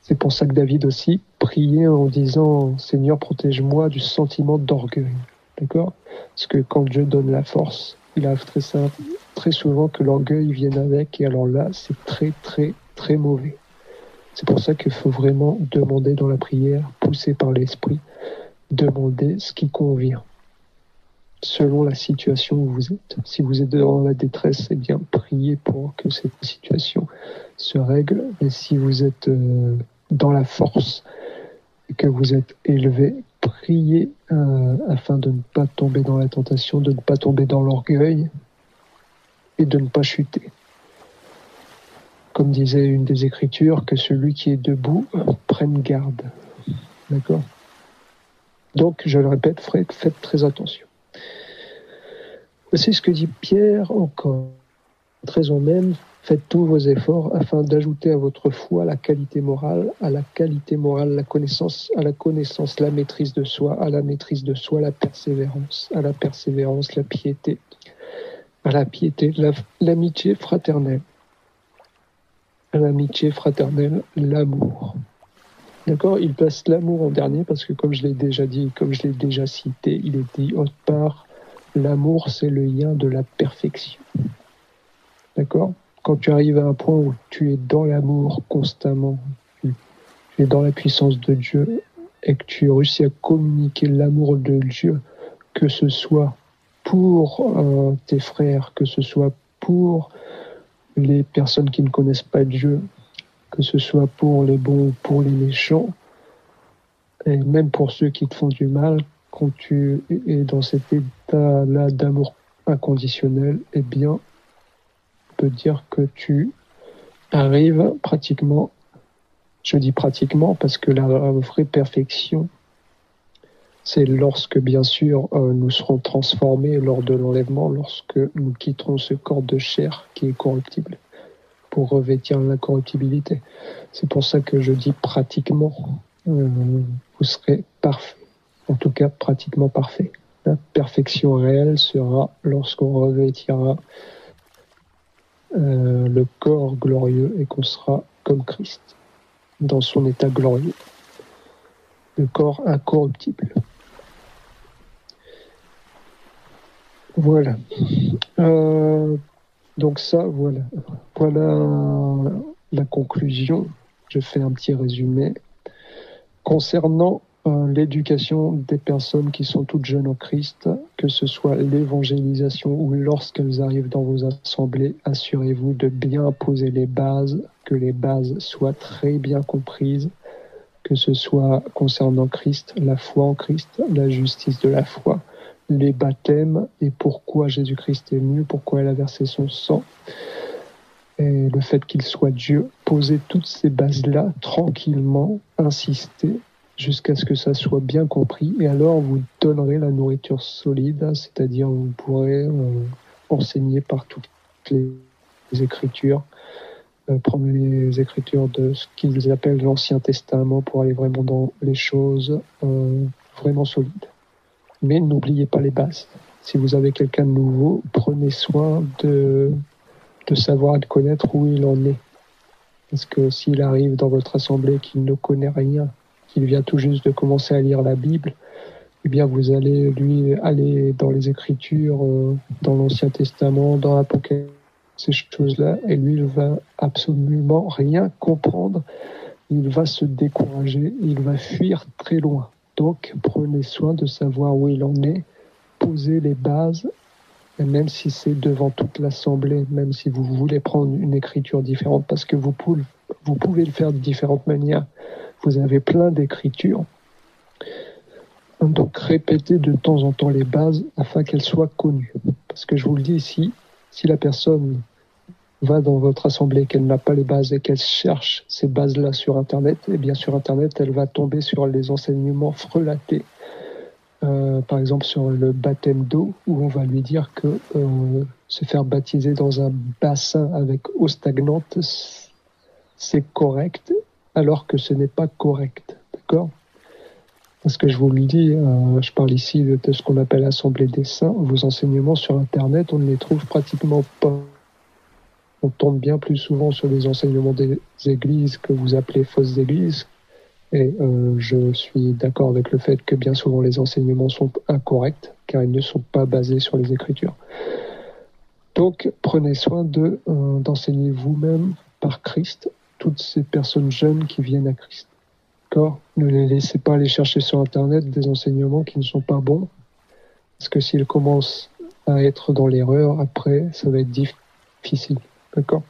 C'est pour ça que David aussi priait en disant « Seigneur, protège-moi du sentiment d'orgueil ». D'accord ? Parce que quand Dieu donne la force, il arrive très souvent que l'orgueil vienne avec, et alors là, c'est très, très, très mauvais. C'est pour ça qu'il faut vraiment demander dans la prière, poussé par l'esprit, demander ce qui convient, selon la situation où vous êtes. Si vous êtes dans la détresse, eh bien, priez pour que cette situation se règle. Et si vous êtes dans la force, et que vous êtes élevé, priez afin de ne pas tomber dans la tentation, de ne pas tomber dans l'orgueil et de ne pas chuter. Comme disait une des Écritures, que celui qui est debout prenne garde. D'accord ? Donc, je le répète, faites très attention. Voici ce que dit Pierre encore. cette raison même, faites tous vos efforts afin d'ajouter à votre foi la qualité morale, à la qualité morale la connaissance, à la connaissance la maîtrise de soi, à la maîtrise de soi la persévérance, à la persévérance la piété, à la piété l'amitié fraternelle, à l'amitié fraternelle l'amour. D'accord, il place l'amour en dernier parce que comme je l'ai déjà dit, comme je l'ai déjà cité, il est dit autre part, l'amour c'est le lien de la perfection. D'accord ? Quand tu arrives à un point où tu es dans l'amour constamment, tu es dans la puissance de Dieu et que tu réussis à communiquer l'amour de Dieu, que ce soit pour tes frères, que ce soit pour les personnes qui ne connaissent pas Dieu, que ce soit pour les bons ou pour les méchants, et même pour ceux qui te font du mal, quand tu es dans cet état-là d'amour inconditionnel, eh bien, on peut dire que tu arrives pratiquement, je dis pratiquement parce que la vraie perfection, c'est lorsque, bien sûr, nous serons transformés lors de l'enlèvement, lorsque nous quitterons ce corps de chair qui est corruptible pour revêtir l'incorruptibilité. C'est pour ça que je dis pratiquement, vous serez parfait, en tout cas pratiquement parfait. La perfection réelle sera lorsqu'on revêtira le corps glorieux et qu'on sera comme Christ, dans son état glorieux. Le corps incorruptible. Voilà. Donc ça, voilà. Voilà la conclusion. Je fais un petit résumé. Concernant l'éducation des personnes qui sont toutes jeunes en Christ, que ce soit l'évangélisation ou lorsqu'elles arrivent dans vos assemblées, assurez-vous de bien poser les bases, que les bases soient très bien comprises, que ce soit concernant Christ, la foi en Christ, la justice de la foi, les baptêmes et pourquoi Jésus-Christ est venu, pourquoi il a versé son sang, et le fait qu'il soit Dieu. Posez toutes ces bases-là tranquillement, insistez, jusqu'à ce que ça soit bien compris, et alors vous donnerez la nourriture solide, c'est-à-dire vous pourrez enseigner par toutes les Écritures, prendre les Écritures de ce qu'ils appellent l'Ancien Testament pour aller vraiment dans les choses vraiment solides. Mais n'oubliez pas les bases. Si vous avez quelqu'un de nouveau, prenez soin de savoir et de connaître où il en est. Parce que s'il arrive dans votre assemblée qu'il ne connaît rien, qu'il vient tout juste de commencer à lire la Bible, eh bien vous allez lui aller dans les Écritures, dans l'Ancien Testament, dans l'Apocalypse, ces choses-là, et lui il va absolument rien comprendre, il va se décourager, il va fuir très loin. Donc prenez soin de savoir où il en est, posez les bases, et même si c'est devant toute l'assemblée, même si vous voulez prendre une écriture différente, parce que vous pouvez le faire de différentes manières. Vous avez plein d'écritures. Donc répétez de temps en temps les bases afin qu'elles soient connues. Parce que je vous le dis ici, si la personne va dans votre assemblée, qu'elle n'a pas les bases et qu'elle cherche ces bases-là sur Internet, eh bien sur Internet, elle va tomber sur les enseignements frelatés. Par exemple sur le baptême d'eau, où on va lui dire que se faire baptiser dans un bassin avec eau stagnante, c'est correct, alors que ce n'est pas correct, d'accord ? Parce que je vous le dis, je parle ici de ce qu'on appelle l'Assemblée des Saints. Vos enseignements sur Internet, on ne les trouve pratiquement pas. On tombe bien plus souvent sur des enseignements des églises que vous appelez fausses églises. Et je suis d'accord avec le fait que bien souvent les enseignements sont incorrects, car ils ne sont pas basés sur les Écritures. Donc, prenez soin d'enseigner vous-même par Christ toutes ces personnes jeunes qui viennent à Christ. D'accord ? Ne les laissez pas aller chercher sur Internet des enseignements qui ne sont pas bons, parce que s'ils commencent à être dans l'erreur, après, ça va être difficile. D'accord ?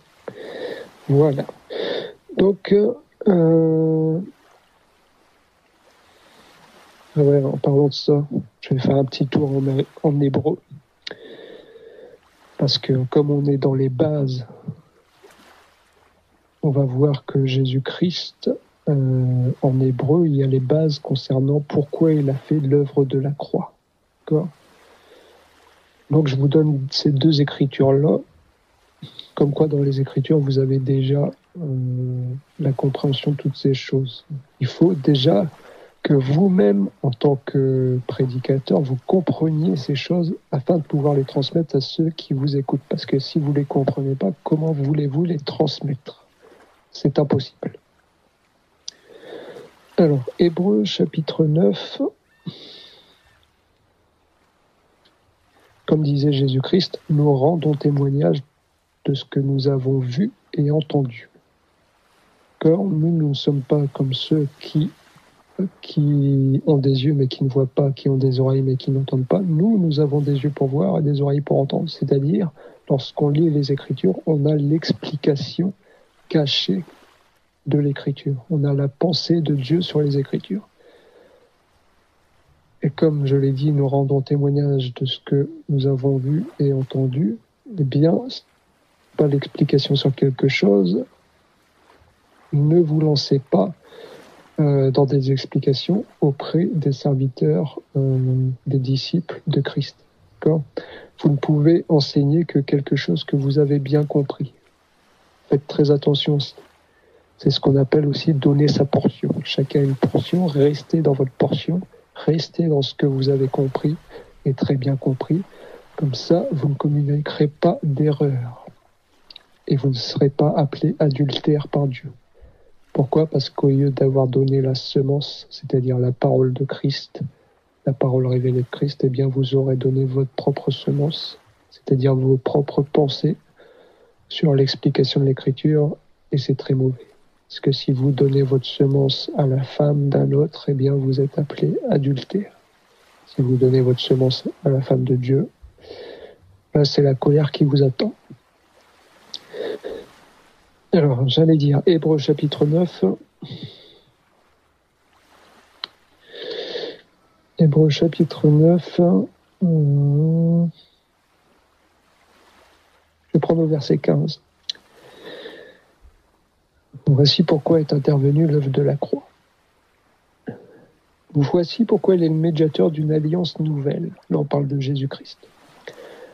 Voilà. Donc, ouais, en parlant de ça, je vais faire un petit tour en hébreu. Parce que comme on est dans les bases, on va voir que Jésus-Christ, en hébreu, il y a les bases concernant pourquoi il a fait l'œuvre de la croix. D'accord ? Donc je vous donne ces deux écritures-là. Comme quoi, dans les Écritures, vous avez déjà la compréhension de toutes ces choses. Il faut déjà que vous-même, en tant que prédicateur, vous compreniez ces choses afin de pouvoir les transmettre à ceux qui vous écoutent. Parce que si vous ne les comprenez pas, comment voulez-vous les transmettre? C'est impossible. Alors, Hébreux chapitre 9, comme disait Jésus-Christ, nous rendons témoignage de ce que nous avons vu et entendu. Car nous ne sommes pas comme ceux qui ont des yeux mais qui ne voient pas, qui ont des oreilles mais qui n'entendent pas. Nous avons des yeux pour voir et des oreilles pour entendre. C'est-à-dire, lorsqu'on lit les Écritures, on a l'explication cachée de l'Écriture. On a la pensée de Dieu sur les Écritures. Et comme je l'ai dit, nous rendons témoignage de ce que nous avons vu et entendu. Eh bien, pas l'explication sur quelque chose. Ne vous lancez pas dans des explications auprès des serviteurs, des disciples de Christ. D'accord ? Vous ne pouvez enseigner que quelque chose que vous avez bien compris. Faites très attention aussi. C'est ce qu'on appelle aussi donner sa portion. Chacun a une portion, restez dans votre portion, restez dans ce que vous avez compris et très bien compris. Comme ça, vous ne communiquerez pas d'erreur et vous ne serez pas appelé adultère par Dieu. Pourquoi ? Parce qu'au lieu d'avoir donné la semence, c'est-à-dire la parole de Christ, la parole révélée de Christ, eh bien vous aurez donné votre propre semence, c'est-à-dire vos propres pensées sur l'explication de l'Écriture, et c'est très mauvais. Parce que si vous donnez votre semence à la femme d'un autre, eh bien vous êtes appelé adultère. Si vous donnez votre semence à la femme de Dieu, là c'est la colère qui vous attend. Alors, j'allais dire Hébreux chapitre 9. Hébreux chapitre 9. Je vais prendre au verset 15. Voici pourquoi est intervenue l'œuvre de la croix. Voici pourquoi il est le médiateur d'une alliance nouvelle. Là, on parle de Jésus-Christ.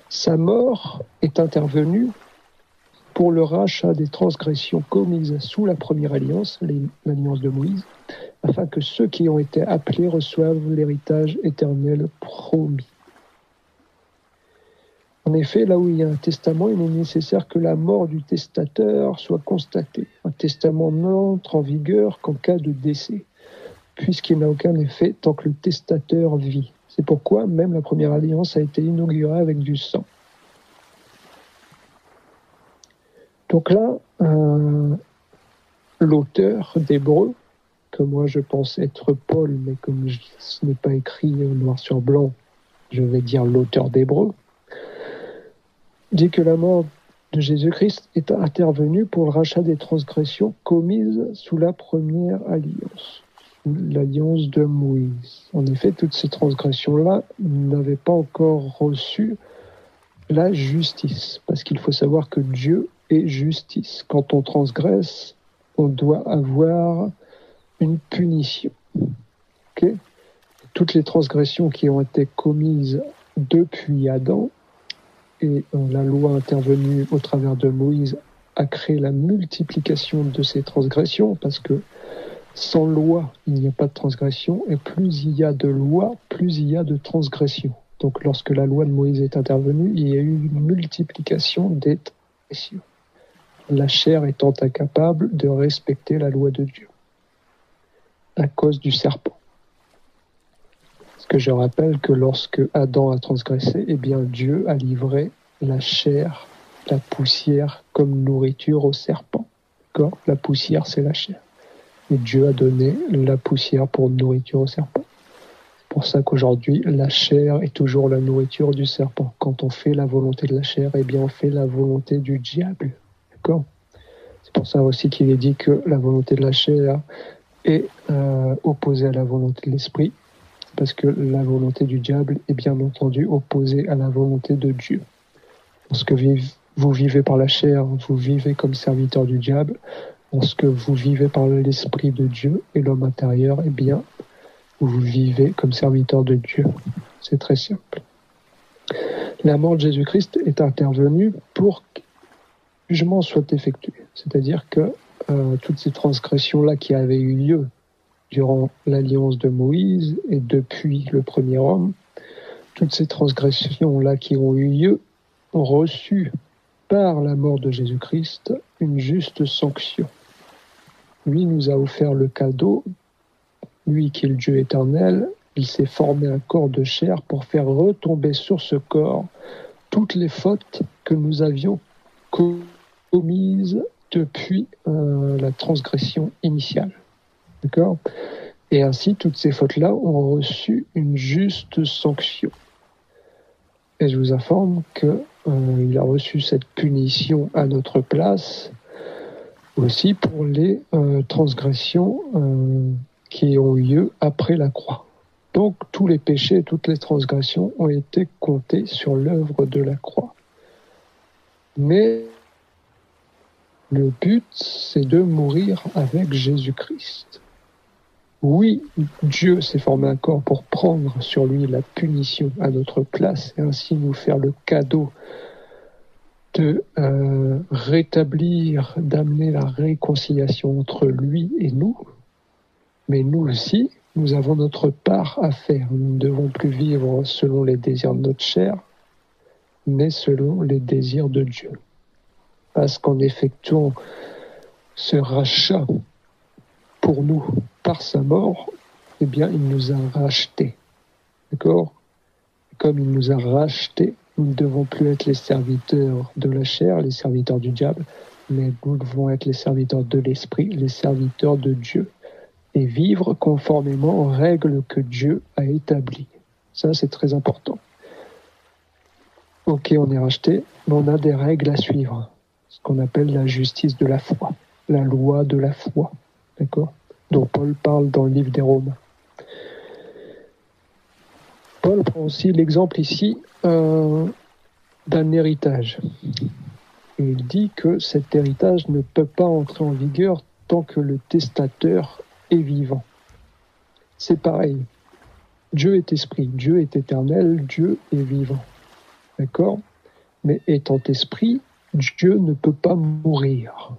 Sa mort est intervenue pour le rachat des transgressions commises sous la première alliance, l'alliance de Moïse, afin que ceux qui ont été appelés reçoivent l'héritage éternel promis. En effet, là où il y a un testament, il est nécessaire que la mort du testateur soit constatée. Un testament n'entre en vigueur qu'en cas de décès, puisqu'il n'a aucun effet tant que le testateur vit. C'est pourquoi même la première alliance a été inaugurée avec du sang. Donc là, l'auteur d'Hébreux, que moi je pense être Paul, mais comme ce n'est pas écrit noir sur blanc, je vais dire l'auteur d'Hébreux, dit que la mort de Jésus-Christ est intervenue pour le rachat des transgressions commises sous la première alliance, l'alliance de Moïse. En effet, toutes ces transgressions-là n'avaient pas encore reçu la justice, parce qu'il faut savoir que Dieu est justice. Quand on transgresse, on doit avoir une punition. Okay ? Toutes les transgressions qui ont été commises depuis Adam, et la loi intervenue au travers de Moïse a créé la multiplication de ces transgressions, parce que sans loi, il n'y a pas de transgression, et plus il y a de loi, plus il y a de transgression. Donc lorsque la loi de Moïse est intervenue, il y a eu une multiplication des transgressions. La chair étant incapable de respecter la loi de Dieu, à cause du serpent. Parce que je rappelle que lorsque Adam a transgressé, eh bien Dieu a livré la chair, la poussière comme nourriture au serpent. D'accord ? La poussière, c'est la chair. Et Dieu a donné la poussière pour nourriture au serpent. C'est pour ça qu'aujourd'hui, la chair est toujours la nourriture du serpent. Quand on fait la volonté de la chair, eh bien on fait la volonté du diable. D'accord ? C'est pour ça aussi qu'il est dit que la volonté de la chair est opposée à la volonté de l'esprit, parce que la volonté du diable est bien entendu opposée à la volonté de Dieu. Lorsque vous vivez par la chair, vous vivez comme serviteur du diable. Lorsque vous vivez par l'esprit de Dieu et l'homme intérieur, eh bien, vous vivez comme serviteur de Dieu. C'est très simple. La mort de Jésus-Christ est intervenue pour jugement soit effectué. C'est-à-dire que toutes ces transgressions-là qui avaient eu lieu durant l'alliance de Moïse et depuis le premier homme, toutes ces transgressions-là qui ont eu lieu ont reçu par la mort de Jésus-Christ une juste sanction. Lui nous a offert le cadeau, lui qui est le Dieu éternel, il s'est formé un corps de chair pour faire retomber sur ce corps toutes les fautes que nous avions commises depuis la transgression initiale. D'accord ? Et ainsi, toutes ces fautes-là ont reçu une juste sanction. Et je vous informe qu'il a reçu cette punition à notre place aussi pour les transgressions qui ont eu lieu après la croix. Donc, tous les péchés et toutes les transgressions ont été comptés sur l'œuvre de la croix. Mais le but, c'est de mourir avec Jésus-Christ. Oui, Dieu s'est formé un corps pour prendre sur lui la punition à notre place et ainsi nous faire le cadeau de rétablir, d'amener la réconciliation entre lui et nous. Mais nous aussi, nous avons notre part à faire. Nous ne devons plus vivre selon les désirs de notre chair, mais selon les désirs de Dieu. Parce qu'en effectuant ce rachat pour nous par sa mort, eh bien, il nous a rachetés. D'accord ? Comme il nous a rachetés, nous ne devons plus être les serviteurs de la chair, les serviteurs du diable, mais nous devons être les serviteurs de l'esprit, les serviteurs de Dieu, et vivre conformément aux règles que Dieu a établies. Ça, c'est très important. Ok, on est racheté, mais on a des règles à suivre, ce qu'on appelle la justice de la foi, la loi de la foi, d'accord ? Dont Paul parle dans le livre des Romains. Paul prend aussi l'exemple ici d'un héritage. Et il dit que cet héritage ne peut pas entrer en vigueur tant que le testateur est vivant. C'est pareil. Dieu est esprit, Dieu est éternel, Dieu est vivant. D'accord ? Mais étant esprit, Dieu ne peut pas mourir.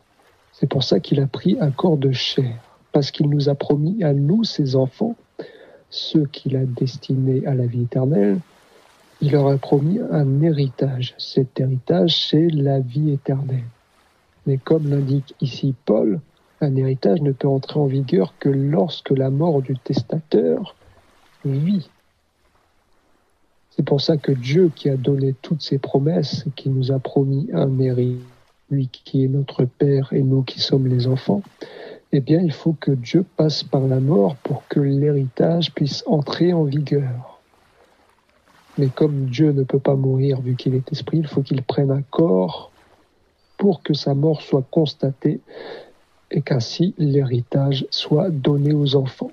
C'est pour ça qu'il a pris un corps de chair. Parce qu'il nous a promis à nous, ses enfants, ceux qu'il a destinés à la vie éternelle, il leur a promis un héritage. Cet héritage, c'est la vie éternelle. Mais comme l'indique ici Paul, un héritage ne peut entrer en vigueur que lorsque la mort du testateur vit. C'est pour ça que Dieu, qui a donné toutes ses promesses, qui nous a promis un héritage, lui qui est notre Père et nous qui sommes les enfants, eh bien, il faut que Dieu passe par la mort pour que l'héritage puisse entrer en vigueur. Mais comme Dieu ne peut pas mourir vu qu'il est esprit, il faut qu'il prenne un corps pour que sa mort soit constatée et qu'ainsi l'héritage soit donné aux enfants.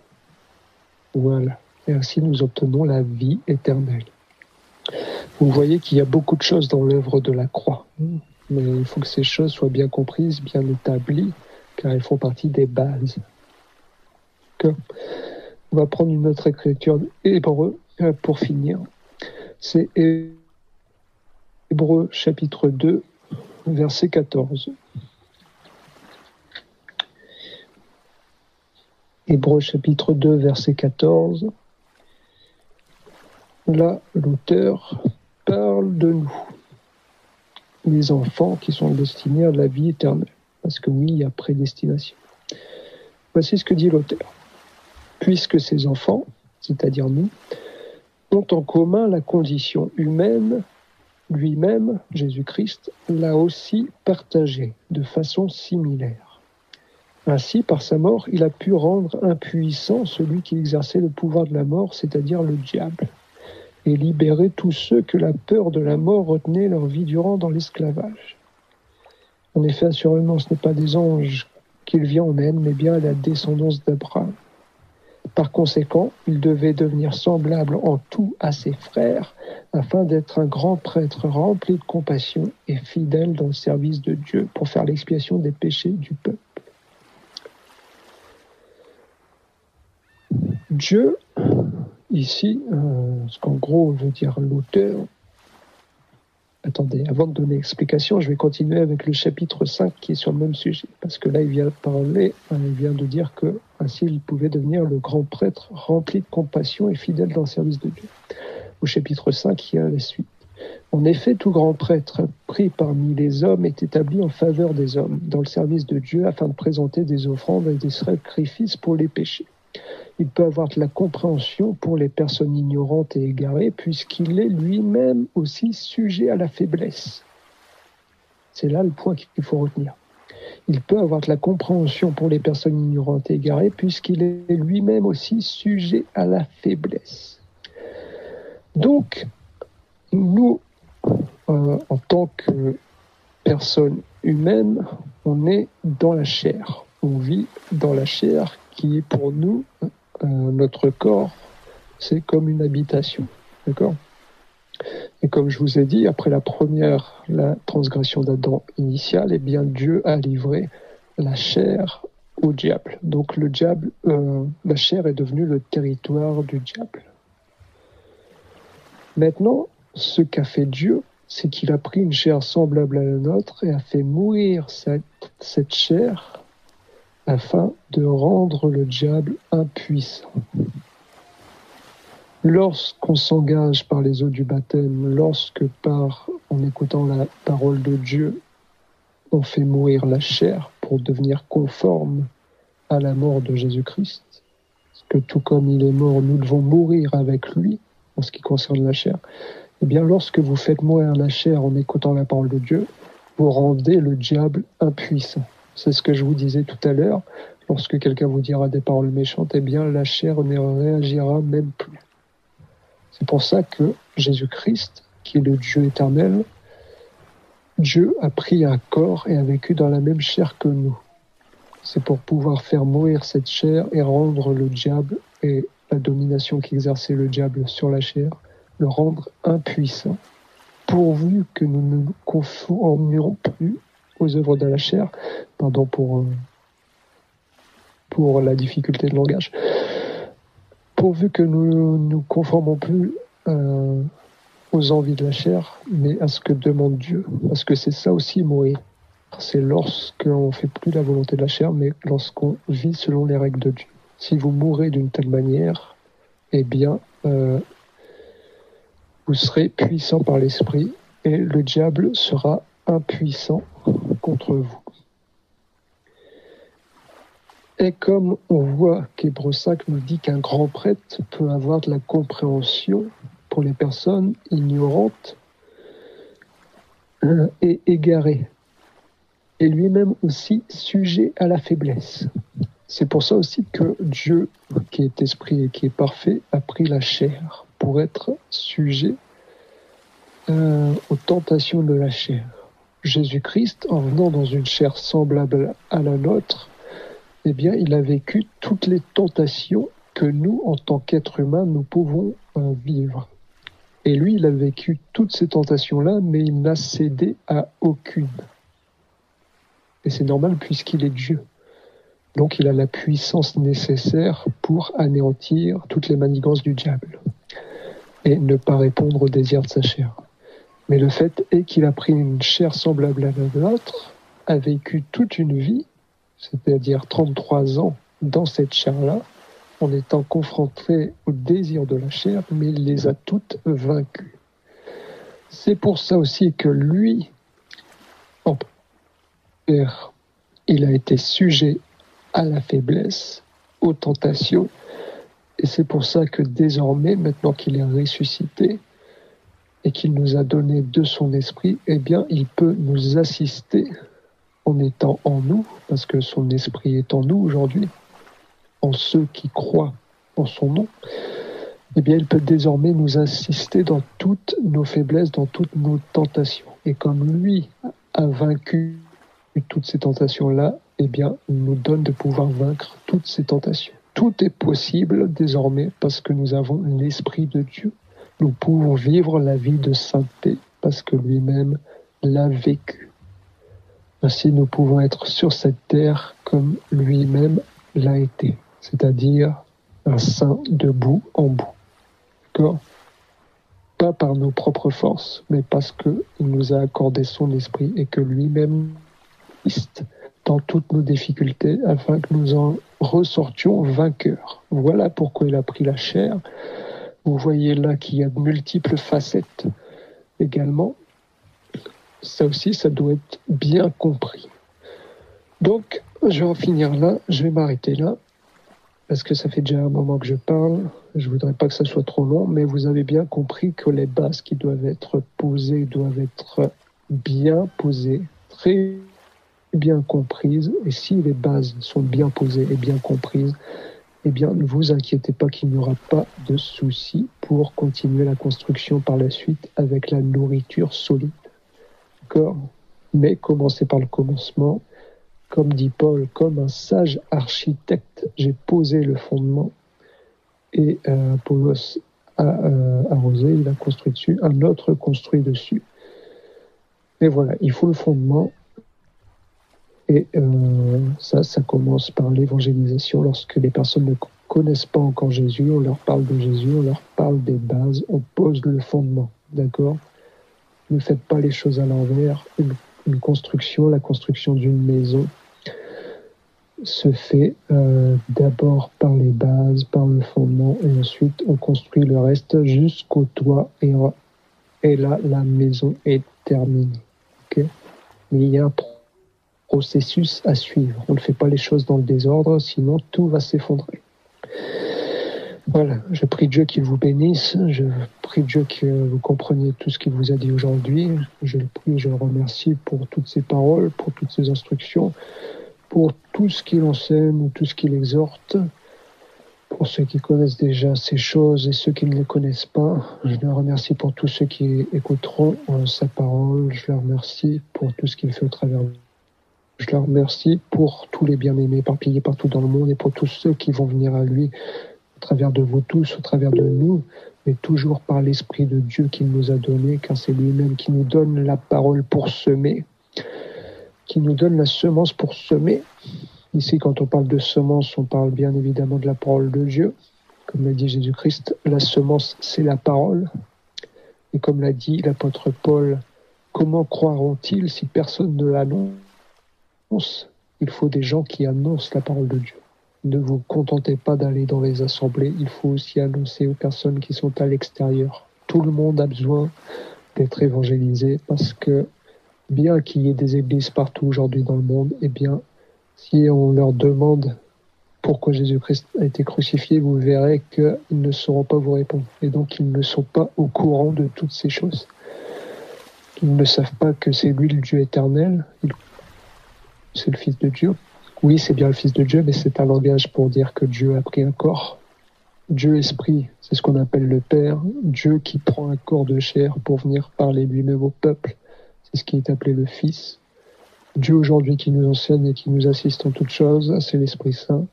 Voilà. Et ainsi nous obtenons la vie éternelle. Vous voyez qu'il y a beaucoup de choses dans l'œuvre de la croix. Mais il faut que ces choses soient bien comprises, bien établies, car elles font partie des bases. On va prendre une autre écriture hébreu pour finir. C'est Hébreux chapitre 2, verset 14. Hébreux chapitre 2, verset 14. Là, l'auteur parle de nous, les enfants qui sont destinés à la vie éternelle. Parce que oui, il y a prédestination. Voici ce que dit l'auteur. Puisque ces enfants, c'est-à-dire nous, ont en commun la condition humaine, lui-même, Jésus-Christ, l'a aussi partagée de façon similaire. Ainsi, par sa mort, il a pu rendre impuissant celui qui exerçait le pouvoir de la mort, c'est-à-dire le diable, et libérer tous ceux que la peur de la mort retenait leur vie durant dans l'esclavage. En effet, assurément, ce n'est pas des anges qu'il vient en aide, mais bien la descendance d'Abraham. Par conséquent, il devait devenir semblable en tout à ses frères, afin d'être un grand prêtre rempli de compassion et fidèle dans le service de Dieu pour faire l'expiation des péchés du peuple. Dieu, ici, ce qu'en gros veut dire l'auteur, Attendez, avant de donner l'explication, je vais continuer avec le chapitre 5 qui est sur le même sujet. Parce que là, il vient de dire que ainsi il pouvait devenir le grand prêtre rempli de compassion et fidèle dans le service de Dieu. Au chapitre 5, il y a la suite. En effet, tout grand prêtre pris parmi les hommes est établi en faveur des hommes, dans le service de Dieu, afin de présenter des offrandes et des sacrifices pour les péchés. Il peut avoir de la compréhension pour les personnes ignorantes et égarées, puisqu'il est lui-même aussi sujet à la faiblesse. C'est là le point qu'il faut retenir. Il peut avoir de la compréhension pour les personnes ignorantes et égarées, puisqu'il est lui-même aussi sujet à la faiblesse. Donc, nous, en tant que personnes humaines, on est dans la chair. On vit dans la chair qui est pour nous, notre corps, c'est comme une habitation. D'accord ? Et comme je vous ai dit, après la transgression d'Adam initiale, eh bien Dieu a livré la chair au diable. Donc le diable, la chair est devenue le territoire du diable. Maintenant, ce qu'a fait Dieu, c'est qu'il a pris une chair semblable à la nôtre et a fait mourir cette chair afin de rendre le diable impuissant. Lorsqu'on s'engage par les eaux du baptême, en écoutant la parole de Dieu, on fait mourir la chair pour devenir conforme à la mort de Jésus-Christ, parce que tout comme il est mort, nous devons mourir avec lui, en ce qui concerne la chair. Eh bien, lorsque vous faites mourir la chair en écoutant la parole de Dieu, vous rendez le diable impuissant. C'est ce que je vous disais tout à l'heure. Lorsque quelqu'un vous dira des paroles méchantes, eh bien, la chair ne réagira même plus. C'est pour ça que Jésus-Christ, qui est le Dieu éternel, Dieu a pris un corps et a vécu dans la même chair que nous. C'est pour pouvoir faire mourir cette chair et rendre le diable et la domination qu'exerçait le diable sur la chair, le rendre impuissant, pourvu que nous ne nous conformions plus aux œuvres de la chair, pardon pour la difficulté de langage, pourvu que nous ne nous conformons plus aux envies de la chair, mais à ce que demande Dieu, parce que c'est ça aussi mourir. C'est lorsqu'on ne fait plus la volonté de la chair, mais lorsqu'on vit selon les règles de Dieu. Si vous mourrez d'une telle manière, eh bien, vous serez puissant par l'esprit et le diable sera impuissant contre vous. Et comme on voit qu'Hébreux 5 nous dit qu'un grand prêtre peut avoir de la compréhension pour les personnes ignorantes et égarées, et lui-même aussi sujet à la faiblesse. C'est pour ça aussi que Dieu, qui est esprit et qui est parfait, a pris la chair pour être sujet aux tentations de la chair. Jésus-Christ, en venant dans une chair semblable à la nôtre, eh bien, il a vécu toutes les tentations que nous, en tant qu'êtres humains, nous pouvons vivre. Et lui, il a vécu toutes ces tentations-là, mais il n'a cédé à aucune. Et c'est normal puisqu'il est Dieu. Donc, il a la puissance nécessaire pour anéantir toutes les manigances du diable et ne pas répondre aux désirs de sa chair. Mais le fait est qu'il a pris une chair semblable à la nôtre, a vécu toute une vie, c'est-à-dire 33 ans dans cette chair-là, en étant confronté aux désirs de la chair, mais il les a toutes vaincues. C'est pour ça aussi que lui, en père, il a été sujet à la faiblesse, aux tentations, et c'est pour ça que désormais, maintenant qu'il est ressuscité, et qu'il nous a donné de son esprit, eh bien, il peut nous assister en étant en nous, parce que son esprit est en nous aujourd'hui, en ceux qui croient en son nom, eh bien, il peut désormais nous assister dans toutes nos faiblesses, dans toutes nos tentations. Et comme lui a vaincu toutes ces tentations-là, eh bien, il nous donne de pouvoir vaincre toutes ces tentations. Tout est possible désormais parce que nous avons l'Esprit de Dieu. Nous pouvons vivre la vie de sainteté parce que lui-même l'a vécu. Ainsi, nous pouvons être sur cette terre comme lui-même l'a été, c'est-à-dire un saint de bout en bout. D'accord ? pas par nos propres forces, mais parce qu'il nous a accordé son esprit et que lui-même existe dans toutes nos difficultés afin que nous en ressortions vainqueurs. Voilà pourquoi il a pris la chair. Vous voyez là qu'il y a de multiples facettes également. Ça aussi, ça doit être bien compris. Donc, je vais en finir là, je vais m'arrêter là, parce que ça fait déjà un moment que je parle. Je voudrais pas que ça soit trop long, mais vous avez bien compris que les bases qui doivent être posées doivent être bien posées, très bien comprises. Et si les bases sont bien posées et bien comprises, eh bien, ne vous inquiétez pas qu'il n'y aura pas de soucis pour continuer la construction par la suite avec la nourriture solide. D'accord ? Mais commencez par le commencement. Comme dit Paul, comme un sage architecte, j'ai posé le fondement et Apollos a arrosé, il a construit dessus, un autre construit dessus. Et voilà, il faut le fondement. Et ça commence par l'évangélisation. Lorsque les personnes ne connaissent pas encore Jésus, on leur parle de Jésus, on leur parle des bases, on pose le fondement. D'accord ? Ne faites pas les choses à l'envers. Une construction, la construction d'une maison, se fait d'abord par les bases, par le fondement, et ensuite on construit le reste jusqu'au toit, et là, la maison est terminée. Okay ? Mais il y a un processus à suivre. On ne fait pas les choses dans le désordre, sinon tout va s'effondrer. Voilà, je prie Dieu qu'il vous bénisse, je prie Dieu que vous compreniez tout ce qu'il vous a dit aujourd'hui. Je le prie, je le remercie pour toutes ces paroles, pour toutes ces instructions, pour tout ce qu'il enseigne ou tout ce qu'il exhorte, pour ceux qui connaissent déjà ces choses et ceux qui ne les connaissent pas. Je le remercie pour tous ceux qui écouteront sa parole. Je le remercie pour tout ce qu'il fait au travers de nous. Je le remercie pour tous les bien-aimés éparpillés partout dans le monde et pour tous ceux qui vont venir à lui au travers de vous tous, au travers de nous, mais toujours par l'Esprit de Dieu qu'il nous a donné, car c'est lui-même qui nous donne la parole pour semer, qui nous donne la semence pour semer. Ici, quand on parle de semence, on parle bien évidemment de la parole de Dieu. Comme l'a dit Jésus-Christ, la semence, c'est la parole. Et comme l'a dit l'apôtre Paul, comment croiront-ils si personne ne l'annonce ? Il faut des gens qui annoncent la parole de Dieu. Ne vous contentez pas d'aller dans les assemblées, il faut aussi annoncer aux personnes qui sont à l'extérieur. Tout le monde a besoin d'être évangélisé parce que bien qu'il y ait des églises partout aujourd'hui dans le monde, eh bien, si on leur demande pourquoi Jésus-Christ a été crucifié, vous verrez qu'ils ne sauront pas vous répondre. Et donc, ils ne sont pas au courant de toutes ces choses. Ils ne savent pas que c'est lui le Dieu éternel, c'est le Fils de Dieu. Oui, c'est bien le Fils de Dieu, mais c'est un langage pour dire que Dieu a pris un corps. Dieu Esprit, c'est ce qu'on appelle le Père. Dieu qui prend un corps de chair pour venir parler lui-même au peuple. C'est ce qui est appelé le Fils. Dieu aujourd'hui qui nous enseigne et qui nous assiste en toutes choses, c'est l'Esprit Saint.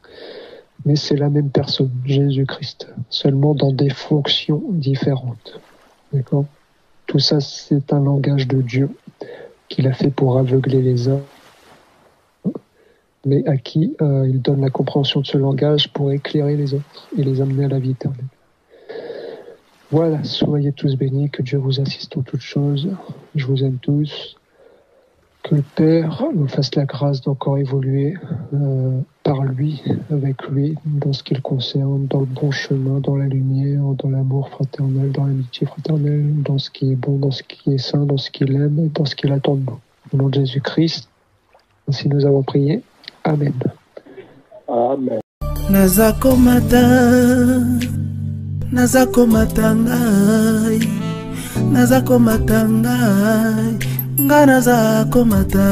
Mais c'est la même personne, Jésus-Christ, seulement dans des fonctions différentes. D'accord ? Tout ça, c'est un langage de Dieu qu'il a fait pour aveugler les uns, mais à qui il donne la compréhension de ce langage pour éclairer les autres et les amener à la vie éternelle. Voilà, soyez tous bénis, que Dieu vous assiste en toutes choses. Je vous aime tous. Que le Père nous fasse la grâce d'encore évoluer par lui, avec lui, dans ce qui le concerne, dans le bon chemin, dans la lumière, dans l'amour fraternel, dans l'amitié fraternelle, dans ce qui est bon, dans ce qui est saint, dans ce qu'il aime et dans ce qu'il attend de nous. Au nom de Jésus-Christ, ainsi nous avons prié. Amen. Amen. Nazakomata ngai, nazakomata ngai, nga nazakomata